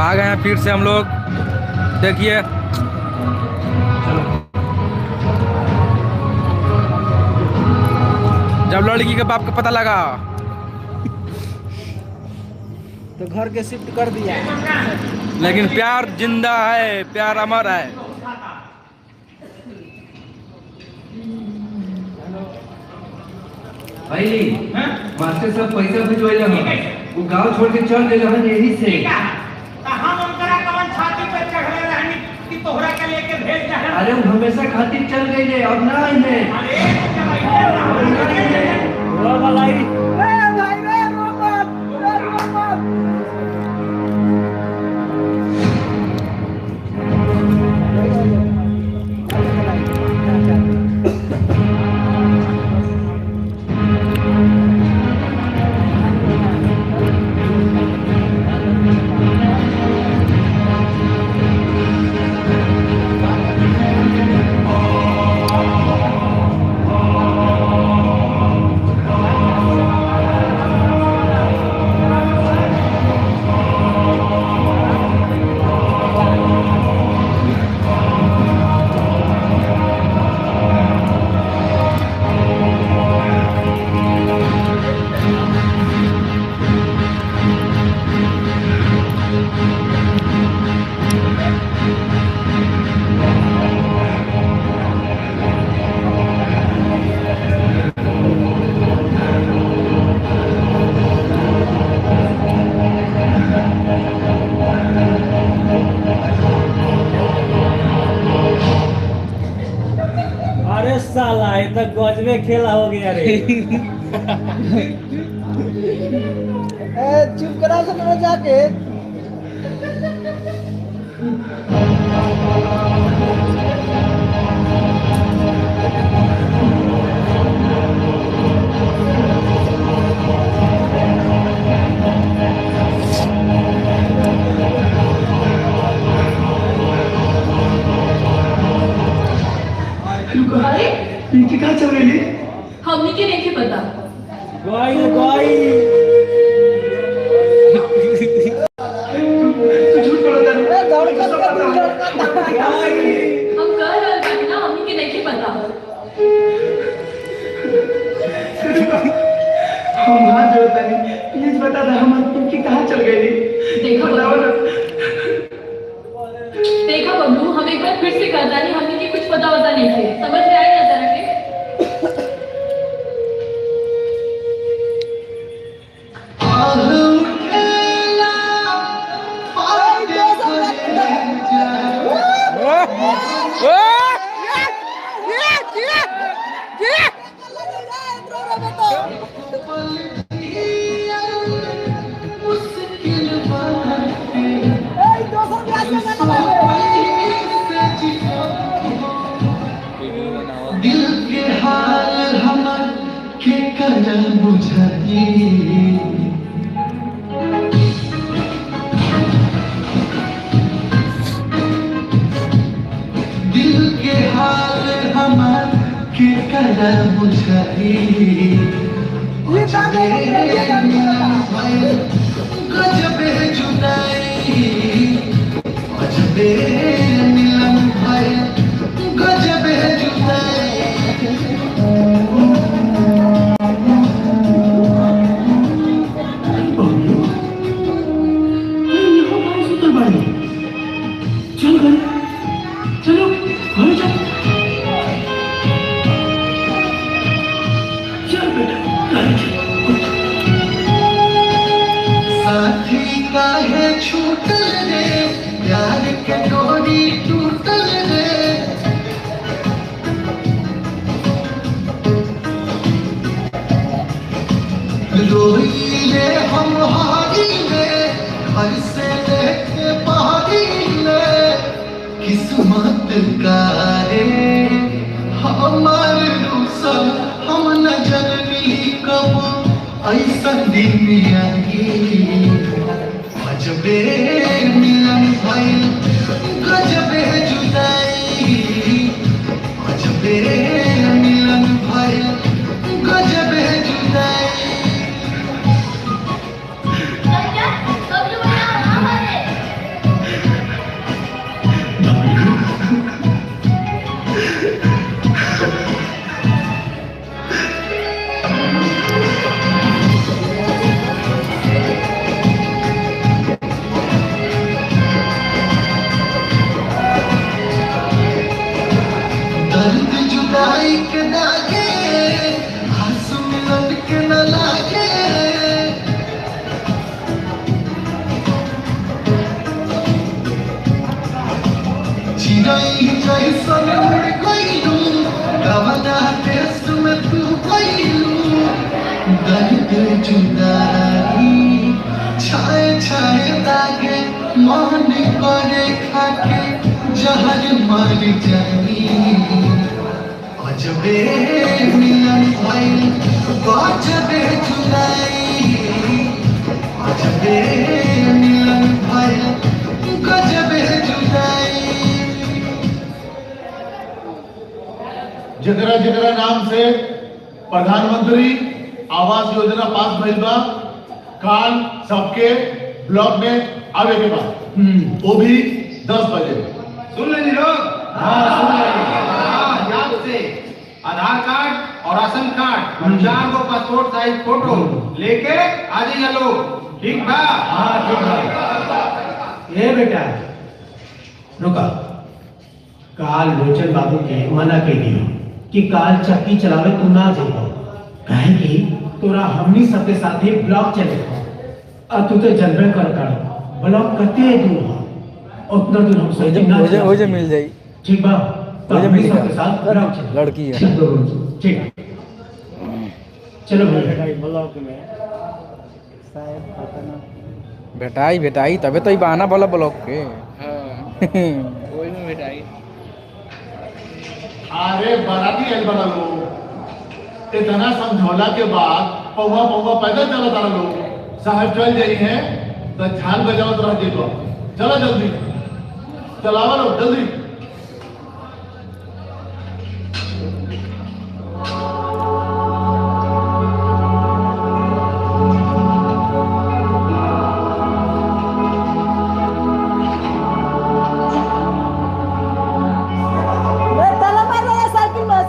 आ गए हैं फिर से हम लोग। देखिए जब लड़की के बाप को पता लगा तो घर के शिफ्ट कर दिया, लेकिन प्यार जिंदा है, प्यार अमर है। भाई मास्टर साहब पैसा भिजवाइला वो गांव छोड़ के चल गए हैं यही से। हम उनकरा कवन छाती पे चढ़ले रहनी कि तोहरा के लेके भेज दे। अरे वो हमेशा खातिर चल गए ले, अब ना आई है। साला ये तो गजबे खेला हो गया रे। चुप करा सब जाके। इनकी कहाँ चल रही है? हमने के नहीं पता। गाई गाई तू झूठ बोलता है। हम कह रहे हैं ना हमने के नहीं पता। हम हाथ जोड़ता नहीं, प्लीज बता दे हम इनकी कहाँ चल गई? देखा देखा बबलू, हम एक बार फिर से करता नहीं, हमने की कुछ पता वता नहीं थे। समझ में आई ना तरह के? दिल के हाल हमर के कर बुझती, दिल के हाल हमर के कर बुझती। गजबे जुदाई गजबे मिलन भाई, गजबे जुदाई। चलो चलो घर चल, चल बेटा साथी काहे छूटल रे, प्यार के डोरी टूटल रे। रोइले हम हारिले, घर से लेके पहाड़िले। किस्मत का रे हमार रूसल, हम न जननी कब ऐसा दिन आई। गजबे मिलन भाई गजबे जुदाई, गजबे मिलन भाई गजबे जुदाई। चिड़ै जैसन उड़ गइलू कवना देश में तू गइलू दर्द जुदाई छाए छाए दागे मन करे खाके जहर मर जाई अजबे मिलन भइल गजबे जुदाई अजबे मिलन भइल गजबे जुदाई जकरा जकरा नाम से प्रधानमंत्री आवास योजना पास भइल बा काल सबके ब्लॉक में आवे के बाद वो भी 10 बजे सुन लेनी लोग। हाँ सुन लेनी। याद से आधार कार्ड और राशन कार्ड और 4 गो पासपोर्ट साइज फोटो लेके आ जाइए लोग। ठीक बा? हाँ ठीक है। ये बेटा रुका काल लोचन बाबू के मना के दियो कि काल चक्की चलावे तू ना जाइयो कहे कि तोरा हमनी सबके साथे ब्लॉक चले और तू तो जनबे कर ब्लॉक कते दूर हो उतना दूर हम सोचे ना हो जे मिल जाई। ठीक बा तो हो जे हमनी मिल सबके साथ ब्लॉक चले लड़की है। ठीक चलो भाई ब्लॉक में शायद पता ना भेटाई तबे तो ई बहाना बोला ब्लॉक के। वही में बेटाई अरे बाराती आइल बड़ा लोग इतना समझौला के बाद पौवा पौवा पैदल चला तारा लोग साहब चल जाई हैं तो झाल बजावत रह जेबो। चलो जल्दी चलावा लोग जल्दी।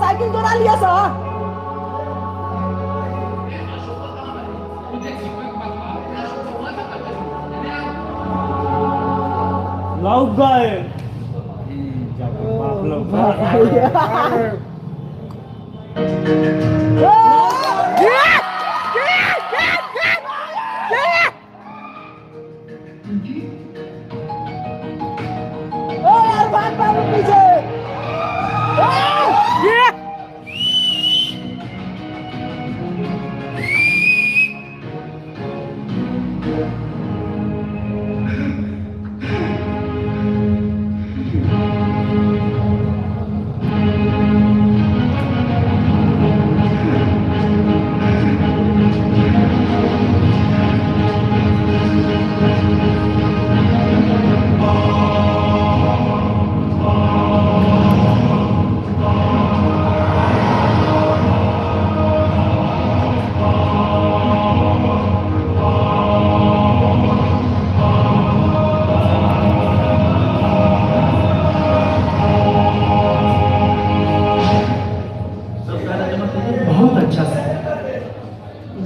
साइकिल चुरा लिया सा लौट गए बाप लोग भाग भाग पीछे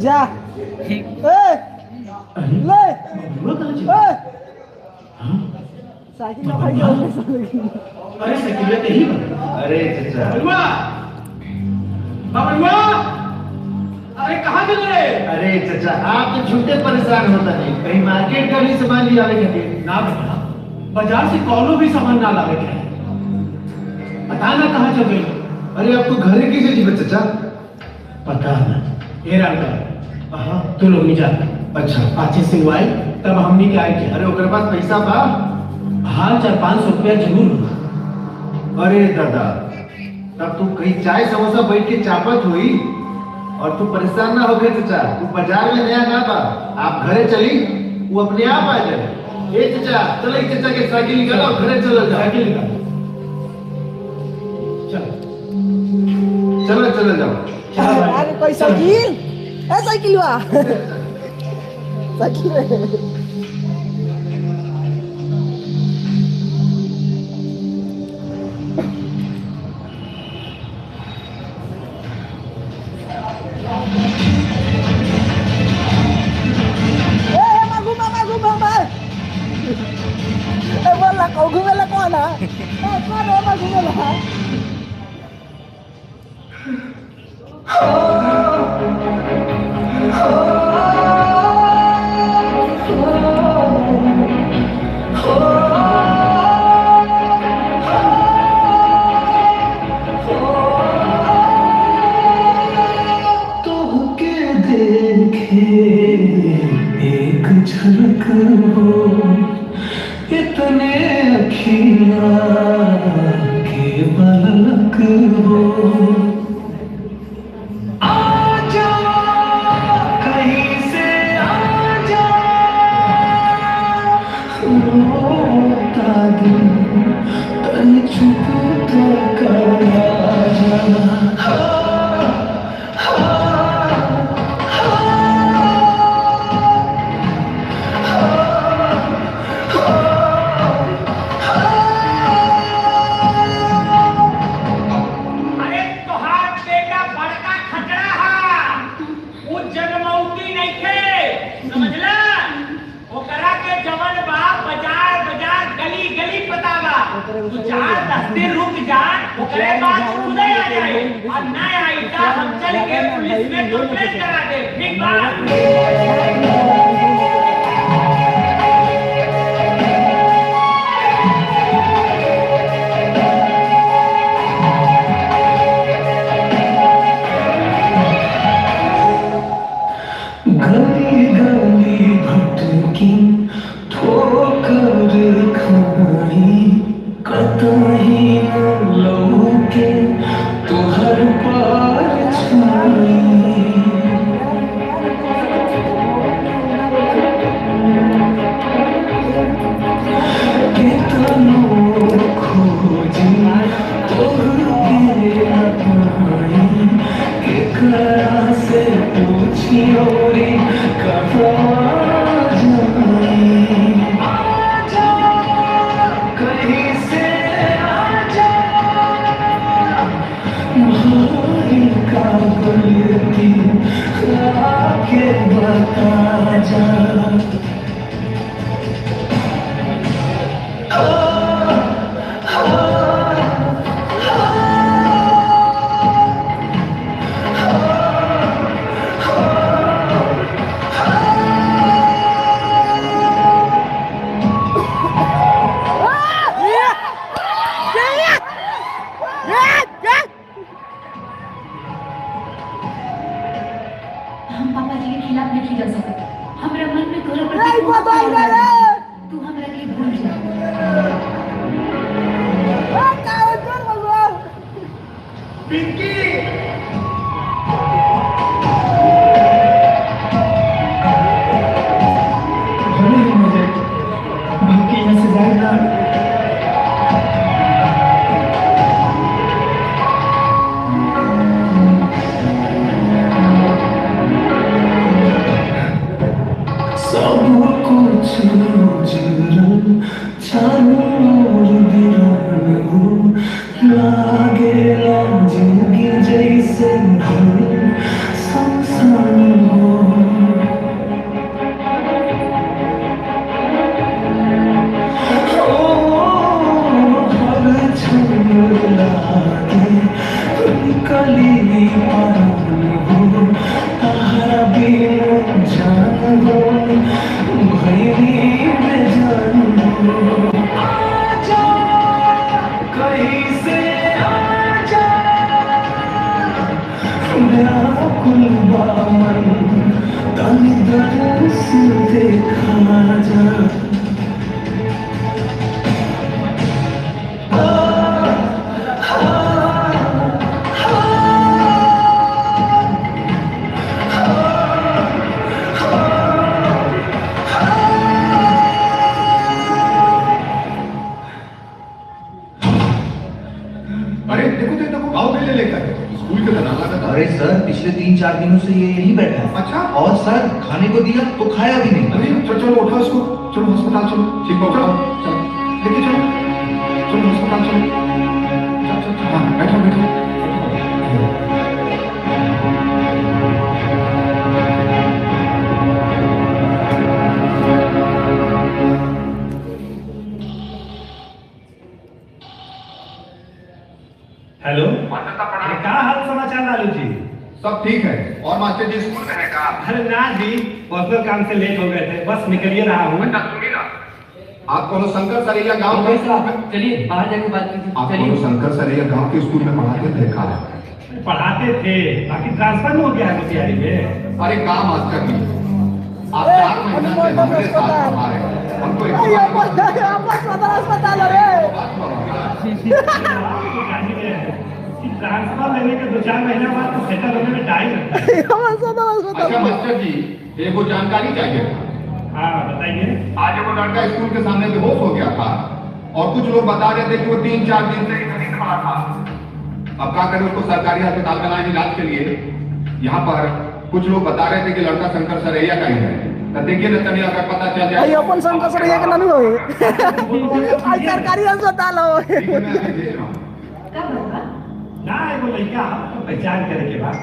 जा ले साइकिल ना भाई अरे साइकिल पे ही अरे चचा बलुआ बलुआ अरे कहाँ चल रहे? अरे चचा आप तो झूठे परेशान होता नहीं कहीं मार्केट का भी सामान लिया के ना बेटा बाजार से कौनो भी सामान ना लावे के पता ना कहाँ चल गए। अरे आप तो घरे कैसे जीवे चचा? पता ना ये रहा तू लोग नहीं जाते। अच्छा अच्छे से आई तब हमने क्या किया। अरे ओकर पास पैसा बा? हाँ 400-500 रुपया जरूर। अरे दादा तब तू कहीं चाय समोसा बैठ के चापत हुई और तू परेशान ना होके चचा। तू बाजार में नया ना बा आप घरे चली वो अपने आप आ जाए। ए चचा चलो चचा के साइकिल निकालो और घरे चलो जाओ। साइकिल निकालो चलो चलो जाओ। अरे कोई साइकिल ए साइकिल हुआ साइकिल घूमेला कौन है कौन है घूमेला Oh हो, इतने अखियाँ के पलक हो। आजा कहीं से आजा, रोता दिल तन छुप तो कर आजा। तू चार 10 दिन रुक जा, ओकरे बाद उदय आ जाए और ना आई तो हम चल के पुलिस में कंप्लेंट करा दे। ठीक बा? गली गली भटकी ठोकर खाई, कतही न लौके तोहर पार छाई। कितनो खोजी तोहके न पाई, केकरा से पूछियो रे कहाँ जाई। आजा कहीं से आजा, भाई का गलती आके बता जा। हम पापा जी के खिलाफ नहीं जा सकते। हमरा मन में तोरा प्रति नहीं बहुत बदल प्यार रे। है। तू हमरा के भूल जा। पिंकी बाकी यहाँ से जाए ना। सब कुछ उजड़ल चारों ओर वीरान हो, लागेला जिंदगी जैसे संसान हो। हर क्षण लागे कली पान हो, तारा बिन जान हो, भैरी बेजान हो। आजा कहीं से आजा, व्याकुल बामन तन दरस देखा जा। अरे देखो देखो गाँव में ले लेकर स्कूल के बना था। अरे सर पिछले 3-4 दिनों से ये यही बैठा है। अच्छा। और सर खाने को दिया तो खाया भी नहीं। अरे चलो चलो उठाओ इसको, चलो अस्पताल चलो। ठीक है उठाओ, चलो लेके चलो, चलो अस्पताल चलो। चलो चलो चलो, हाँ बैठो बैठो। हेलो, क्या हाल समाचार लालू जी? सब ठीक है। और मास्टर जी स्कूल में है का? अरे ना जी, पर्सनल काम से लेट हो गए थे, बस निकल ही रहा हूँ। आप कोनो शंकर सरैया गांव के स्कूल में, चलिए बाहर जाके बात कीजिए। आप कोनो शंकर सरैया गांव के स्कूल में पढ़ाते थे का? पढ़ाते थे, बाकी ट्रांसफर हो गया है मोतिहारी में। अरे काम मास्टर जी, आप 4 महीना से हमारे साथ पढ़ा रहे हैं। अस्पताल रे ट्रांसफर लेने के 2-4 महीने बाद तो सेटल होने में टाइम लगता है। अच्छा मास्टर जी, एगो जानकारी चाहिए था। हाँ बताइए। आज वो लड़का स्कूल के सामने बेहोश हो गया था और कुछ लोग बता रहे थे कि वो 3-4 दिन से इधर खड़ा था। अब क्या करें, उसको सरकारी अस्पताल में लाए इलाज के लिए। यहाँ पर कुछ लोग बता रहे थे कि लड़का शंकर सरैया का ही है। तो देखिए ना तनिया अगर पता चल जाए। अपन शंकर सरैया के नानी हो सरकारी अस्पताल हो ना एगो लड़का तो पहचान करे के बाद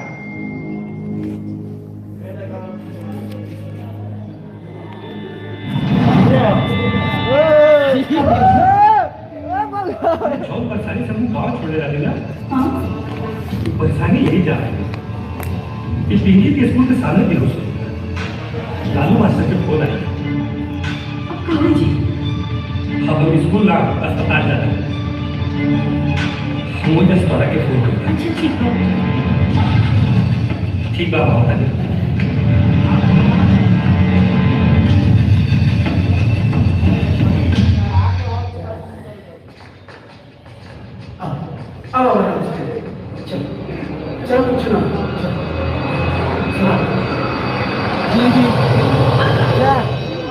बहुत परेशानी से हम गाँव छोड़े रहते ना। परेशानी यही जा रही है कि पिंकी के स्कूल के सामने बेहोश हो गया। लालू मास्टर के फोन आया। अब हम स्कूल ना अस्पताल जा रहे हैं। मुझे अस्पताल के फोन कर। अच्छा ठीक बात बहुत है। चलो कुछ ना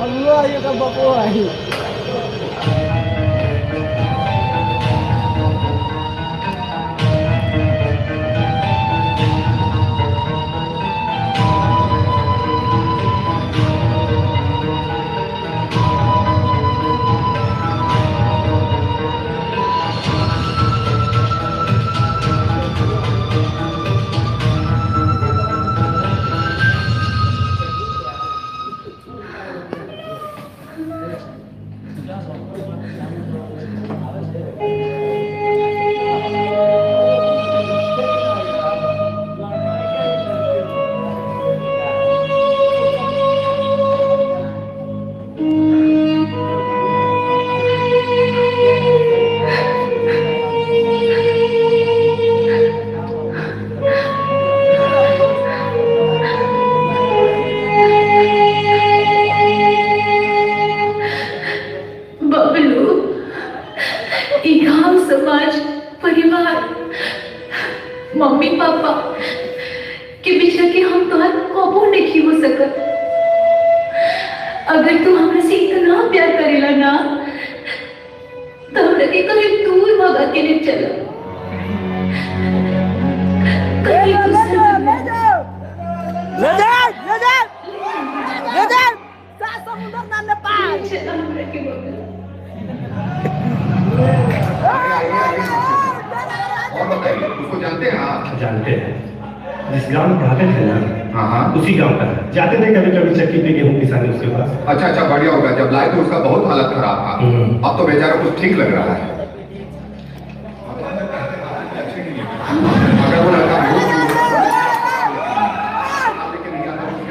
Allah ya kan bapak ai mummy papa के बिछड़ के हम तोहर कबो नहीं हो सकत। अगर तू हमरा से इतना प्यार करेला ना तो हमरा के कहीं दूर भगा के नहीं चला। कहीं ले जा समुद्र ना नेपाल चला हमरा के बगल। और बताइए, उसको जानते हैं आप? जानते हैं, जिस गांव में पढ़ाते थे ना, हाँ उसी गांव का है। जाते थे कभी कभी चक्की पे गेहूं पिसाने उसके पास। अच्छा अच्छा, बढ़िया होगा। जब लाए तो उसका बहुत हालत खराब था। अब तो बेचारा कुछ ठीक लग रहा है। अगर वो लड़का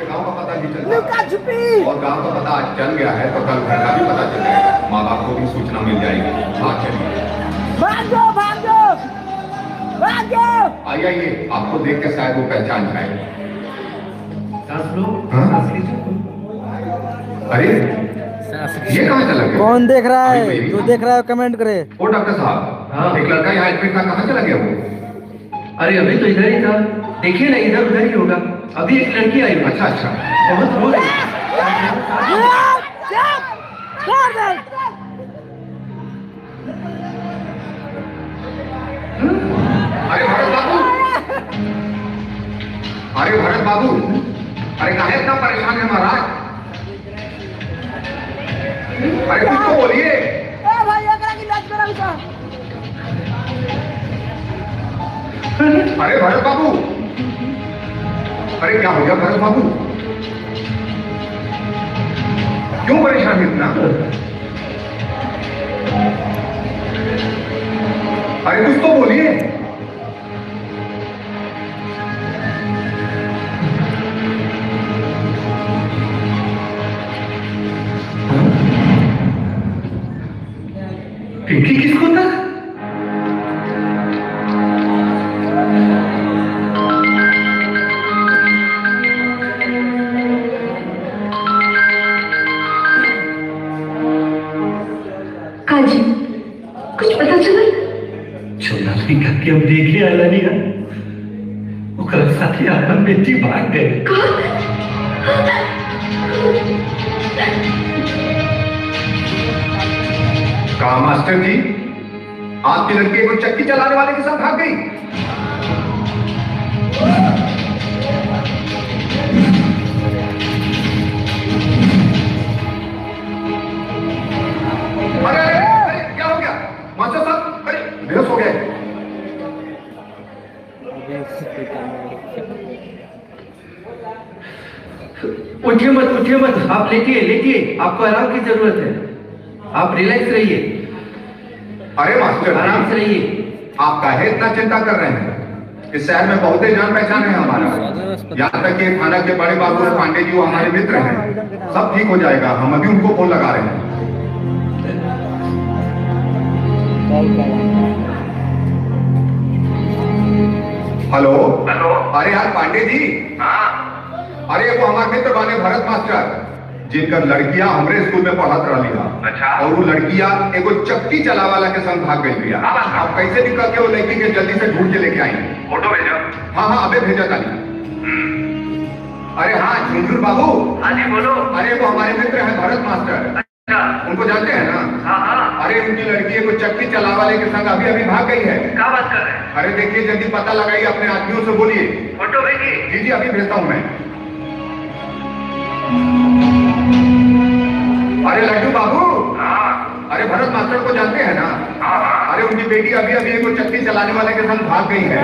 गाँव का पता नहीं चलता और गाँव का पता आज चल गया है तो कल घर का भी पता चल जाएगा। माँ बाप को भी सूचना मिल जाएगी। हाँ चलिए, आइए आपको देख के शायद वो पहचान जाए। अरे ये कहाँ चला गया? कौन देख रहा है? जो देख रहा है कमेंट करे। ओ डॉक्टर साहब, एक लड़का यहाँ एडमिट था, कहाँ चला गया वो? अरे अभी तो इधर ही था, देखिए ना इधर उधर ही होगा। अभी एक लड़की आई। अच्छा अच्छा, बहुत रो रही है। अरे भरत बाबू, अरे भरत बाबू, अरे काहे इतना परेशान है महाराज? अरे कुछ तो बोलिए। भाई एकरा की लाज करा उसा। अरे भरत बाबू, अरे क्या हो गया भरत बाबू? क्यों परेशान है इतना? अरे कुछ तो बोलिए। पिंकी किसको था? हाँ जी, कुछ पता चला? सोनालिका के हम देखे आला नहीं है, ओकरा साथे अपन बेटी भाग गए। कहा मास्टर जी, आपकी लड़की को चक्की चलाने वाले के साथ भाग गई। अरे अरे क्या हो गया मास्टर साहब? अरे बेहोश हो गए। उठिए मत, आप लेटिए, आपको आराम की जरूरत है, आप रिलैक्स रहिए। अरे मास्टर आराम से रहिए। आप काहे इतना चिंता कर रहे हैं? इस शहर में बहुत ही जान पहचान है हमारा, यहाँ तक कि थाना के बड़े बाबू पांडे जी वो हमारे मित्र हैं। सब ठीक हो जाएगा, हम अभी उनको फोन लगा रहे हैं। हेलो हेलो, अरे यार पांडे जी। हाँ, अरे वो हमारे मित्र बने भरत मास्टर, जिनका लड़कियां हमारे स्कूल में पढ़त रही। अच्छा। और वो लड़कियां एगो चक्की चलावाला के संग भाग गई भैया। आप कैसे भी करके वो लड़की के जल्दी से ढूंढ के लेके आई। फोटो भेजो। हाँ अबे भेजा था। अरे हाँ झुंझुन बाबू। हाँ जी बोलो। अरे वो हमारे मित्र हैं भरत मास्टर। अच्छा, उनको जानते हैं ना? हाँ। अरे उनकी लड़की एगो चक्की चलावाले के संग अभी भाग गई है। क्या बात कर रहे हैं? अरे देखिए जल्दी पता लगाइए, अपने आदमियों से बोलिए। फोटो भेजिए। जी अभी भेजता हूँ मैं। अरे लड्डू बाबू। हाँ। अरे भरत मास्टर को जानते हैं ना? हाँ। अरे उनकी बेटी अभी एक चक्की चलाने वाले के संग भाग गई है।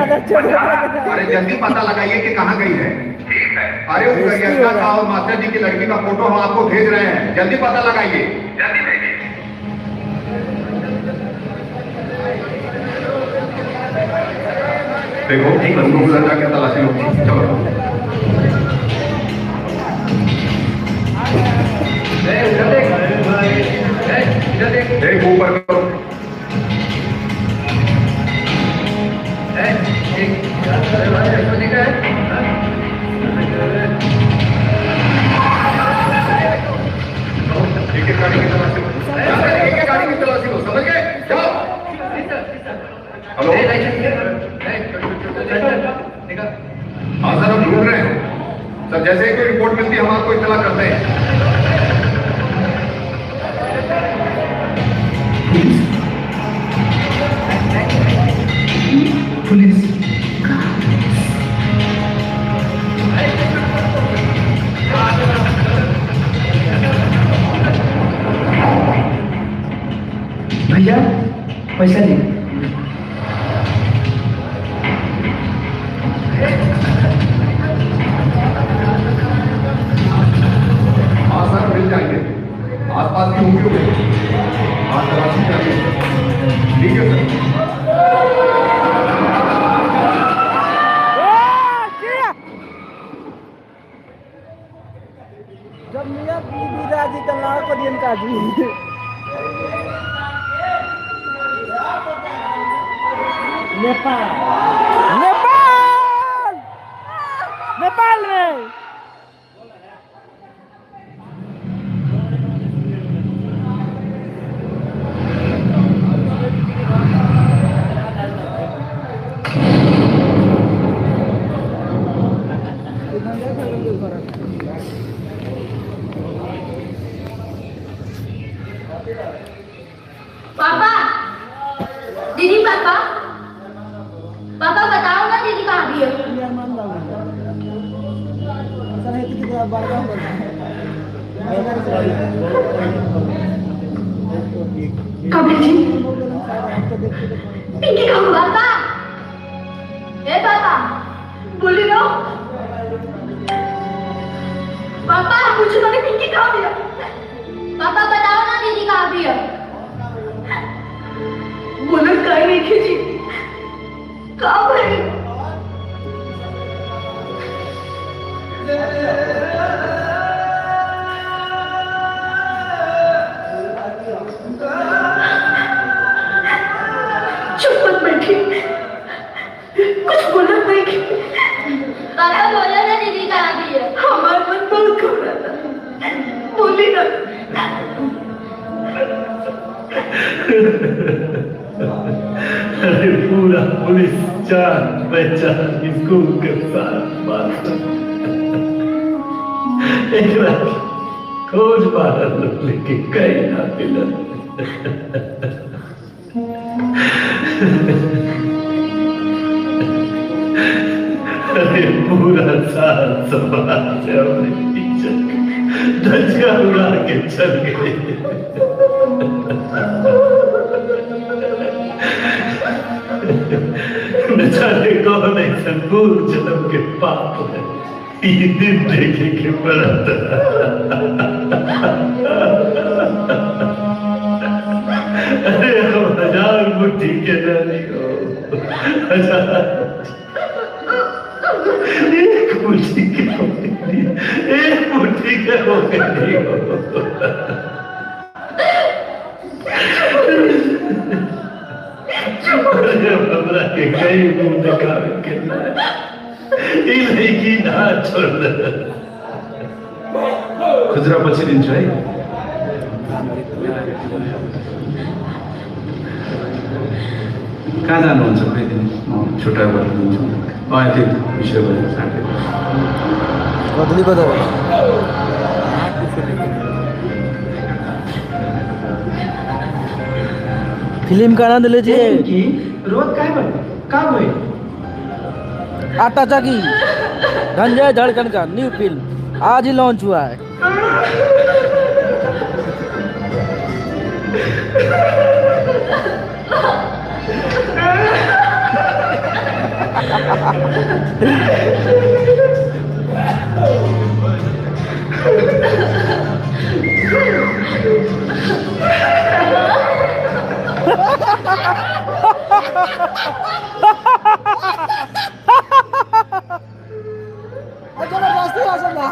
अरे जल्दी पता लगाइए कि कहाँ गई है। ठीक है। अरे उस गरिया का और मास्टर जी की लड़की का फोटो हम आपको भेज रहे हैं, जल्दी पता लगाइए। जल्दी भेजिए। देखो ठीक है, जाके तलाशी लो। चलो देख ऊपर करो। एक गाड़ी की तलाशी लो, समझ गए? जाओ। हेलो हाँ सर, हम ढूंढ रहे हैं सर। जैसे ही कोई रिपोर्ट मिलती है हम आपको इत्तला करते हैं। पुलिस भैया पैसा नहीं। हाँ सर मिल जाएंगे, आसपास की होंगी होंगे। हाँ तलाशी चाहिए। ठीक है सर। जब मियाँ बीबी राजी कला को दिन का जी नेपाल में पापा, दीदी पापा बताओ ना दीदी कहाँ गई है? कभी जी पिंकी कहाँ? पापा ए पापा बोली ना पापा, पूछो ना पिंकी कहाँ गई है? पापा बताओ ना दीदी कहाँ गई है? बोलो कहीं नहीं खींची कहाँ भाई? चुप मत बैठी, कुछ बोला नहीं। पापा बोला ना दीदी कहाँ गई है? हमारा मन बहुत घबरा था, बोली ना। अरे पूरा पुलिस जान पहचान स्कूल के साथ बात एक रात खोज बाहर लोग लेके कहीं ना मिला। अरे पूरा साल समाज से अपने पीछे धज्जियां उड़ा के चल गए। न जाने कौन ऐसा पूर्व जन्म के पाप है ये दिन देखे के पड़ा था। अरे हम 1000 मुट्ठी के नानी हो, 1000 एक मुट्ठी के होके नहीं, एक मुट्ठी के होके नहीं हो। हमरा के कई मुंह दिखावे के ना ई लड़की ना छोड़ दे। खुजरा पछि दिन्छु है। कहाँ जानुहुन्छ खै दिन म छुट्टा गरिदिन्छु। यति विषय गरेर साथै बदली बदल फिल्म का आनंद लीजिए। रोज काय बन कब हुई? आटा चक्की धनंजय धड़कन का न्यू फिल्म आज ही लॉन्च हुआ है। जबरदस्ती आ सकता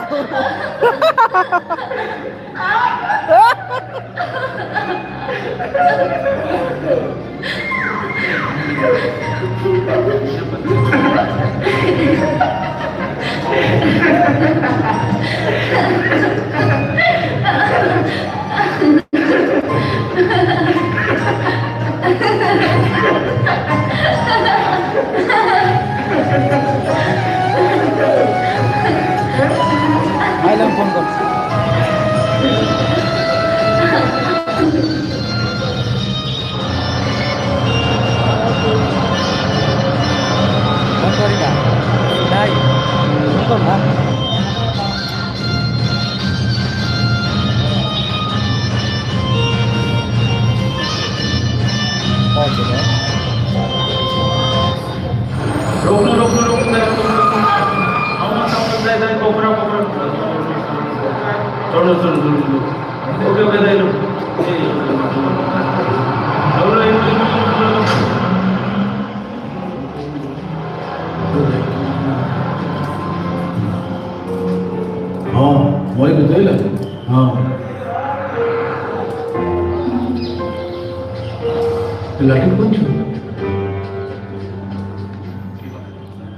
फोन कर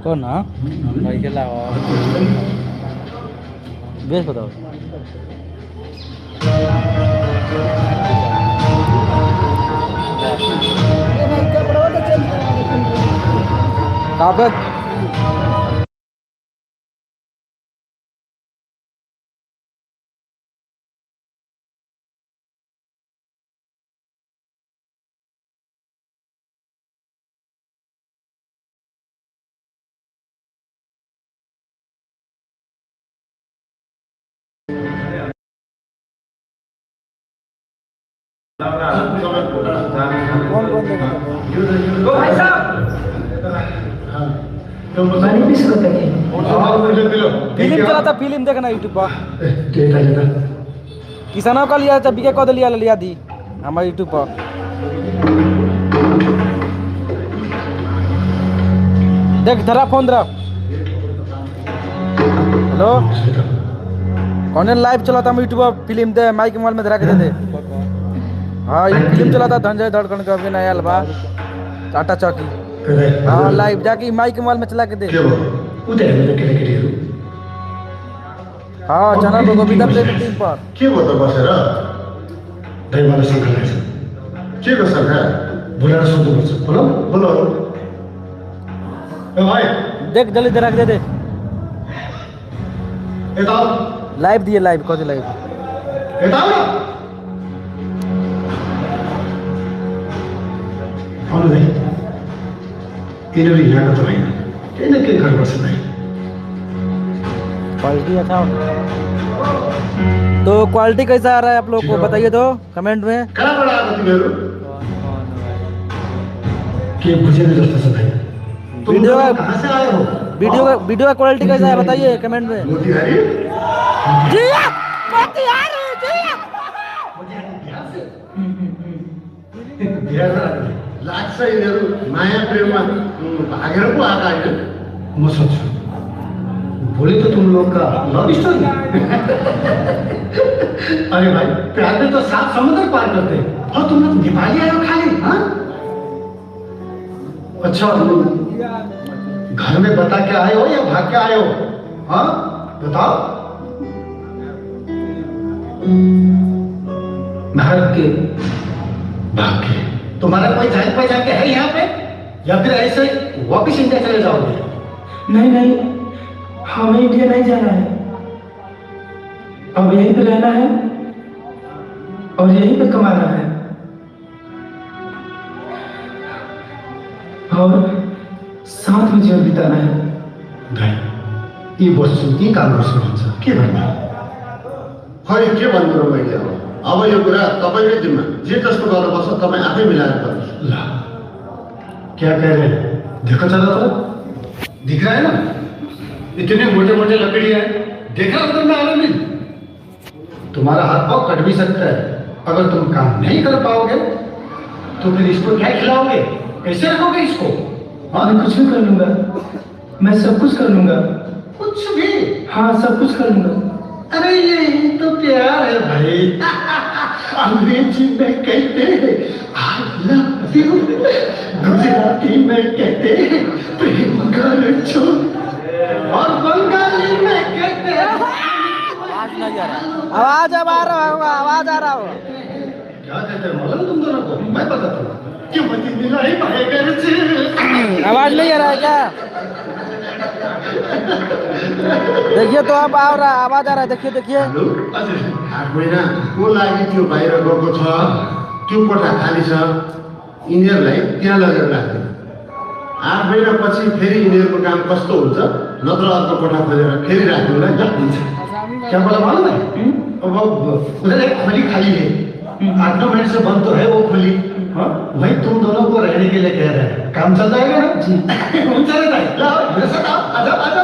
कौन ना भाई के लावा बेस बताओ कागज भाई साहब पानी पी सकते हैं? फिल्म चला था फिल्म देखना यूट्यूब पर किसानों का लिया था बीके को लिया दी हमारे यूट्यूब पर देख धरा फोन धरा। हेलो कौन लाइव चला था यूट्यूब पर फिल्म दे माइक मोबाइल में धरा के दे। हाँ ये फिल्म चला था धनंजय धड़कन का भी नया अलबा आटा चौकी। हाँ लाइव जाके माइक मोबाइल में चला के दे। हाँ चैनल को गोविंदा प्ले टीम पर के बता बसेरा दही वाला संकल है के को सर है बोलेर सोध्नुपर्छ बोलो बोलो ए भाइ देख जल्दी दे रख दे दे यता आऊ लाइव दिए लाइव कति लाइव यता आऊ न आउनु भाइ यिनीहरू यहाँको त होइन केही न केही गर्नुपर्छ भाइ क्वालिटी अच्छा हो तो क्वालिटी कैसा आ रहा है आप लोग को बताइए तो कमेंट में कहाँबाट आएको तिमीहरू के बुझेन जस्तो छ भाइ वीडियो का कहाँ से आए हो वीडियो का क्वालिटी कैसा है बताइए कमेंट में मोतिहारी बिहारबाट लाग्छ यिनीहरू माया प्रेममा भागेर पो आएका होइन म सोच्छु भोलि तो तुम लोग का लव स्टोरी अरे भाई प्यार में तो 7 समुद्र पार करते हैं और तुम लोग नेपाली आए हो खाली हाँ अच्छा घर में बता के आए हो या भाग के आए हो हाँ बताओ भाग के तुम्हारा कोई जान पहचान के है यहाँ पे या फिर ऐसे वापिस इंडिया चले जाओगे नहीं नहीं, हमें इंडिया नहीं जाना है। अब यहीं पे रहना है और यहीं पे कमाना है और साथ में जीवन बिताना है। भाइ यी वस्तु के काम गर्नुहुन्छ के भन्नु खै के भन्नु र मैले अब यो कुरा तपाईकै जिम्मा जे जस्तो गर्नुपर्छ तपाई आफै मिलाएर गर्नुहोस् ल क्या कह रहे हैं देखो चला तो दिख रहा है ना इतने मोटे मोटे लकड़ी है देखा उधर में आने में तुम्हारा हाथ पाँव कट भी सकता है अगर तुम काम नहीं कर पाओगे तो फिर इसको क्या खिलाओगे कैसे रखोगे इसको मैं कुछ भी कर लूंगा, मैं सब कुछ कर लूंगा। कुछ भी हाँ सब कुछ कर लूंगा। अरे यही तो प्यार है भाई अंग्रेजी में कहते हैं आई लव यू गुजराती में कहते हैं प्रेम कर छो और बंगाली में कहते हैं आवाज अब आ रहा होगा, आवाज आ रहा होगा। क्या कहते हैं मालूम तुम दोनों को मैं बताता हूँ क्यों मती मिलाई भाई घर से आवाज नहीं आ रहा है क्या? देखिए तो अब आ रहा है, आवाज आ रहा है, देखिए देखिए। 8 महिना को लागि त्यो बाहिर गएको छ त्यो कोठा खाली छ यिनीहरूलाई त्यहाँ लगेर राख्दैन 8 महिनापछि फेरि यिनीहरूको काम कस्तो हुन्छ नत्र अर्को कोठा खोलेर फेरि राख्नुलाई हुन्छ क्या बोला मालूम है अब उधर एक खोली खाली है 8-9 महीने से बंद तो है वो खोली हाँ वही तुम दोनों को रहने के लिए कह रहे हैं काम चल जाएगा ना जी चल जाएगा लाओ मेरे साथ आओ आजा आजा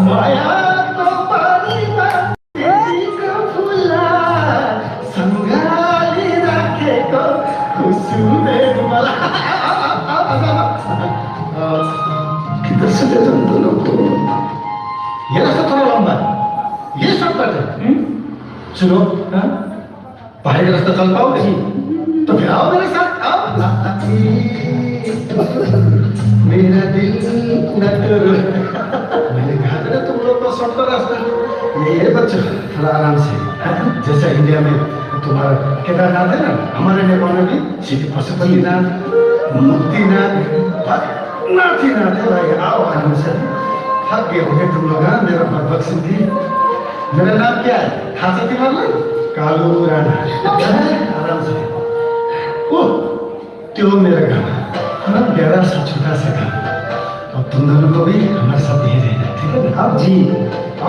माया तो पानी में तेरी को फूला संगाली रखे को खुशबू तुम्हारा आजा किधर से ले तुम दोनों को ये रास्ता थोड़ा लंबा है ये शॉर्टकट है सुनो हाँ पहाड़ी का रास्ता चल पाओगे जी तो फिर आओ मेरे साथ आओ मेरा दिल न करो मैंने कहा था तुम लोग को शॉर्टकट रास्ता ये है बच्चों थोड़ा आराम से जैसे इंडिया में तुम्हारा केदारनाथ है ना हमारे नेपाल में भी श्री पशुपतिनाथ मुक्तिनाथ नाथीनाथ है भाई आओ आराम से थक गए होंगे तुम लोग हाँ मेरा भगवत सिद्धि मेरा नाम क्या है खासा तिवारी कालू राणा आराम से ओ त्यो मेरा घर हाँ प्यारा सा छोटा सा घर अब तुम दोनों को भी हमारे साथ यही रहना ठीक है आप जी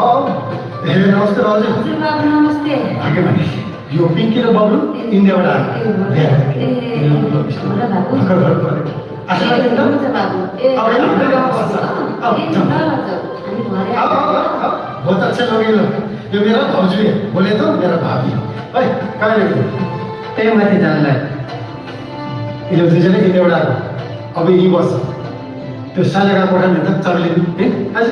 आओ नमस्ते बाबू नमस्ते आगे बढ़िए यो पिंकी र बाबू इंडिया बाट घर घर पर बहुत अच्छे लोग ये लोग ये मेरा भाउजू है बोले तो मेरा भाभी है कहाँ ले गए माथि जानलाई ये लोग दुईजना इंडिया बाट आएको अब यही बस्छ त्यो सालेका कोठा में तक चले है आज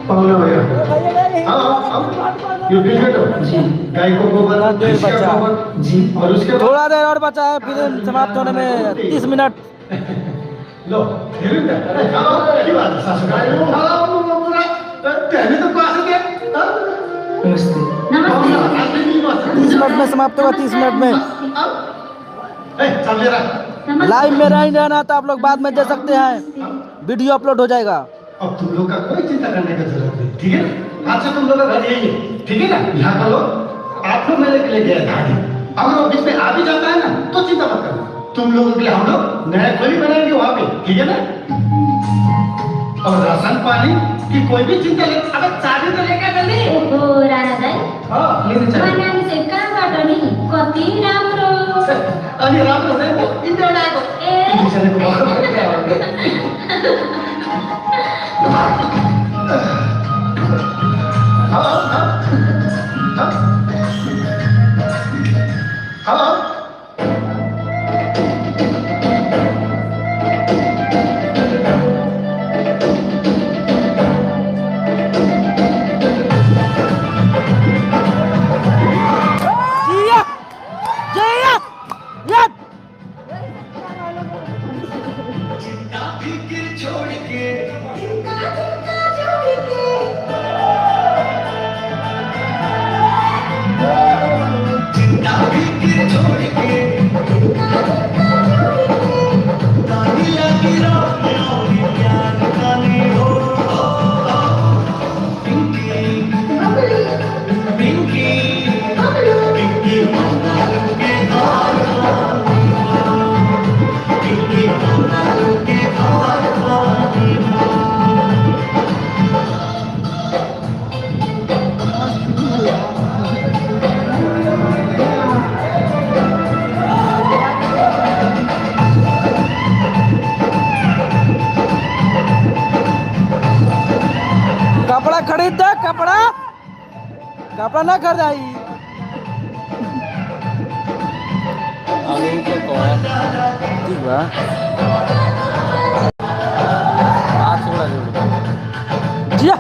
पाउना भयो ये बिल्कुल जी गाय को गोबर जी और उसके थोड़ा देर और बचा है फिल्म समाप्त होने में 30 मिनट लो हेरु त के बात सासु गाय तेरे तो पास के नमस्ते 30 मिनट में समाप्त होगा 30 मिनट में चल ले रहा। लाइव में नहीं रहना तो आप लोग बाद में दे सकते हैं, वीडियो अपलोड हो जाएगा। अब तुम लोग का कोई चिंता करने की जरूरत नहीं, ठीक है? आज से तुम लोग का घर यही है, ठीक है ना? यहाँ का लोग आप लोग मेरे के लिए गए गाड़ी, अगर वो बीच में आ भी जाता है ना तो चिंता मत करना, तुम लोगों के लिए हम लोग नया खोली बनाएंगे वहाँ पे, ठीक है ना? और राशन पानी की कोई भी चिंता नहीं। अबे चाबी तो लेकर जल्दी। ओहो राणा दाई, हाँ लेने चाहिए। मान्छे कहाँबाट नि कति राम्रो। अनि राम्रो नै इन्डियाबाट आएको। ए बिचारेको भएर हेलो कपड़ा खरीद दे, कपड़ा ना खरीदाई। ठीक बा, जिया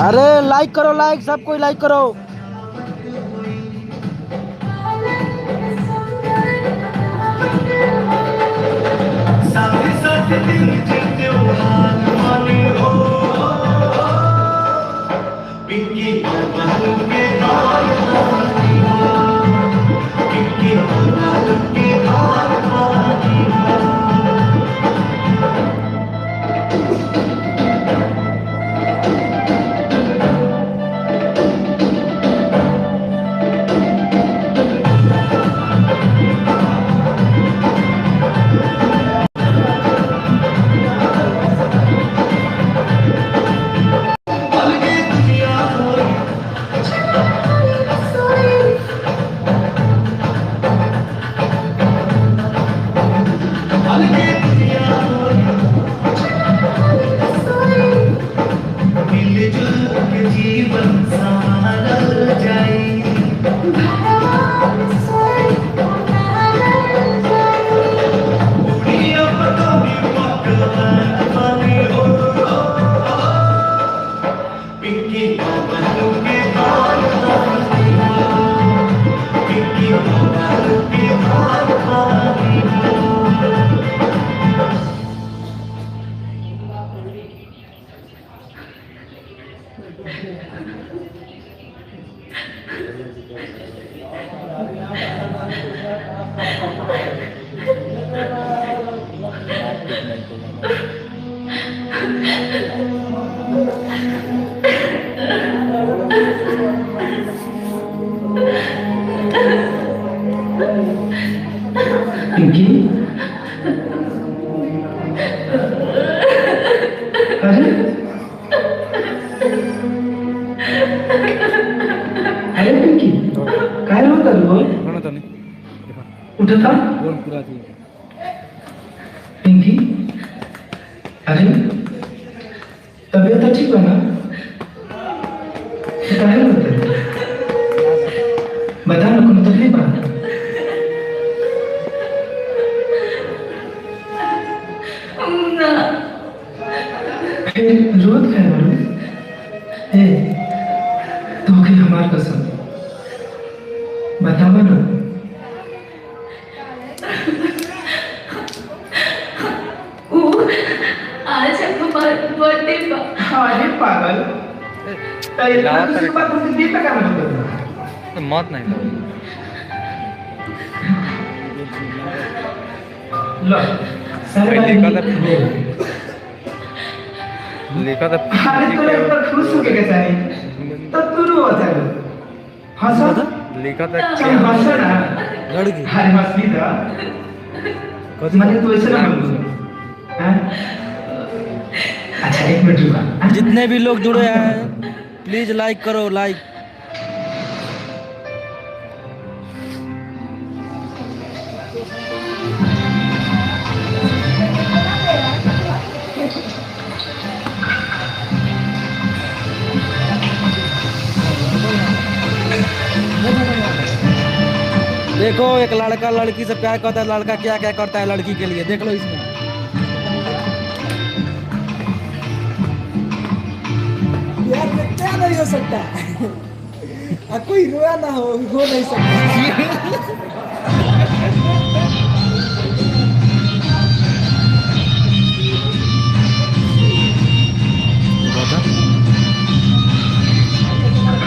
अरे लाइक करो, लाइक सब कोई लाइक करो। पिंकी, अरे अरे पिंकी काय होता रो? उठता पिंकी, अरे तबीयत तो ठीक है ना? काय होता बता ना, कोई तकलीफ है? रोज खाए मालूम ए तो के हमार कसम बतावा ना। आज हमारा बर्थडे बा। अरे पागल, तो ये दूसरी बात तुमसे दीप का काम करना तो मत नहीं लो सारे लिखा था अरे तो एक खुश हो के कैसा है तो तू रो होता है हंसा लिखा था चल हंसा ना लड़की अरे हंसली था मैंने तो ऐसे ना बोलूं हैं अच्छा एक मिनट रुका जितने भी लोग जुड़े हैं प्लीज लाइक करो लाइक। देखो एक लड़का लड़की से प्यार करता है, लड़का क्या क्या करता है लड़की के लिए, देख लो इसमें। यार क्या नहीं हो सकता कोई रोया ना हो नहीं सकता।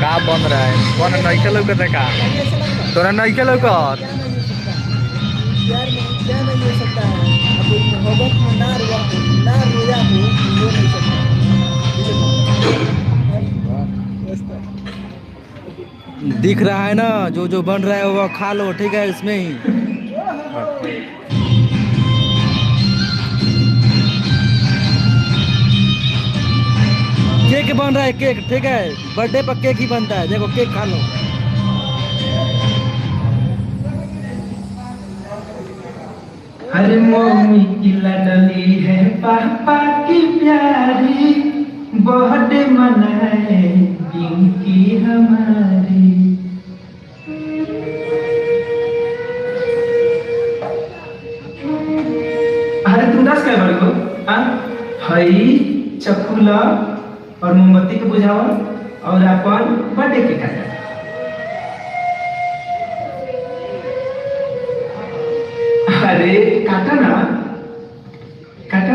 का बन रहा है कौन नहीं के लौकत है का तोरा नहीं के लौकत यार क्या नहीं हो सकता है अब मोहब्बत में ना रोया हो रो नहीं सकता। दिख रहा है ना जो जो बन रहा है वो खा लो ठीक है इसमें ही। केक बन रहा है केक ठीक है बर्थडे पर केक ही बनता है देखो केक खा लो। अरे मम्मी की लडली है पापा की प्यारी बर्थडे मनाए पिंकी हमारी। अरे तुम दस क्या बड़े हो हई चकुला और मोमबत्ती के बुझाओ और अपन बर्थडे के काटा। अरे काटा ना काटा।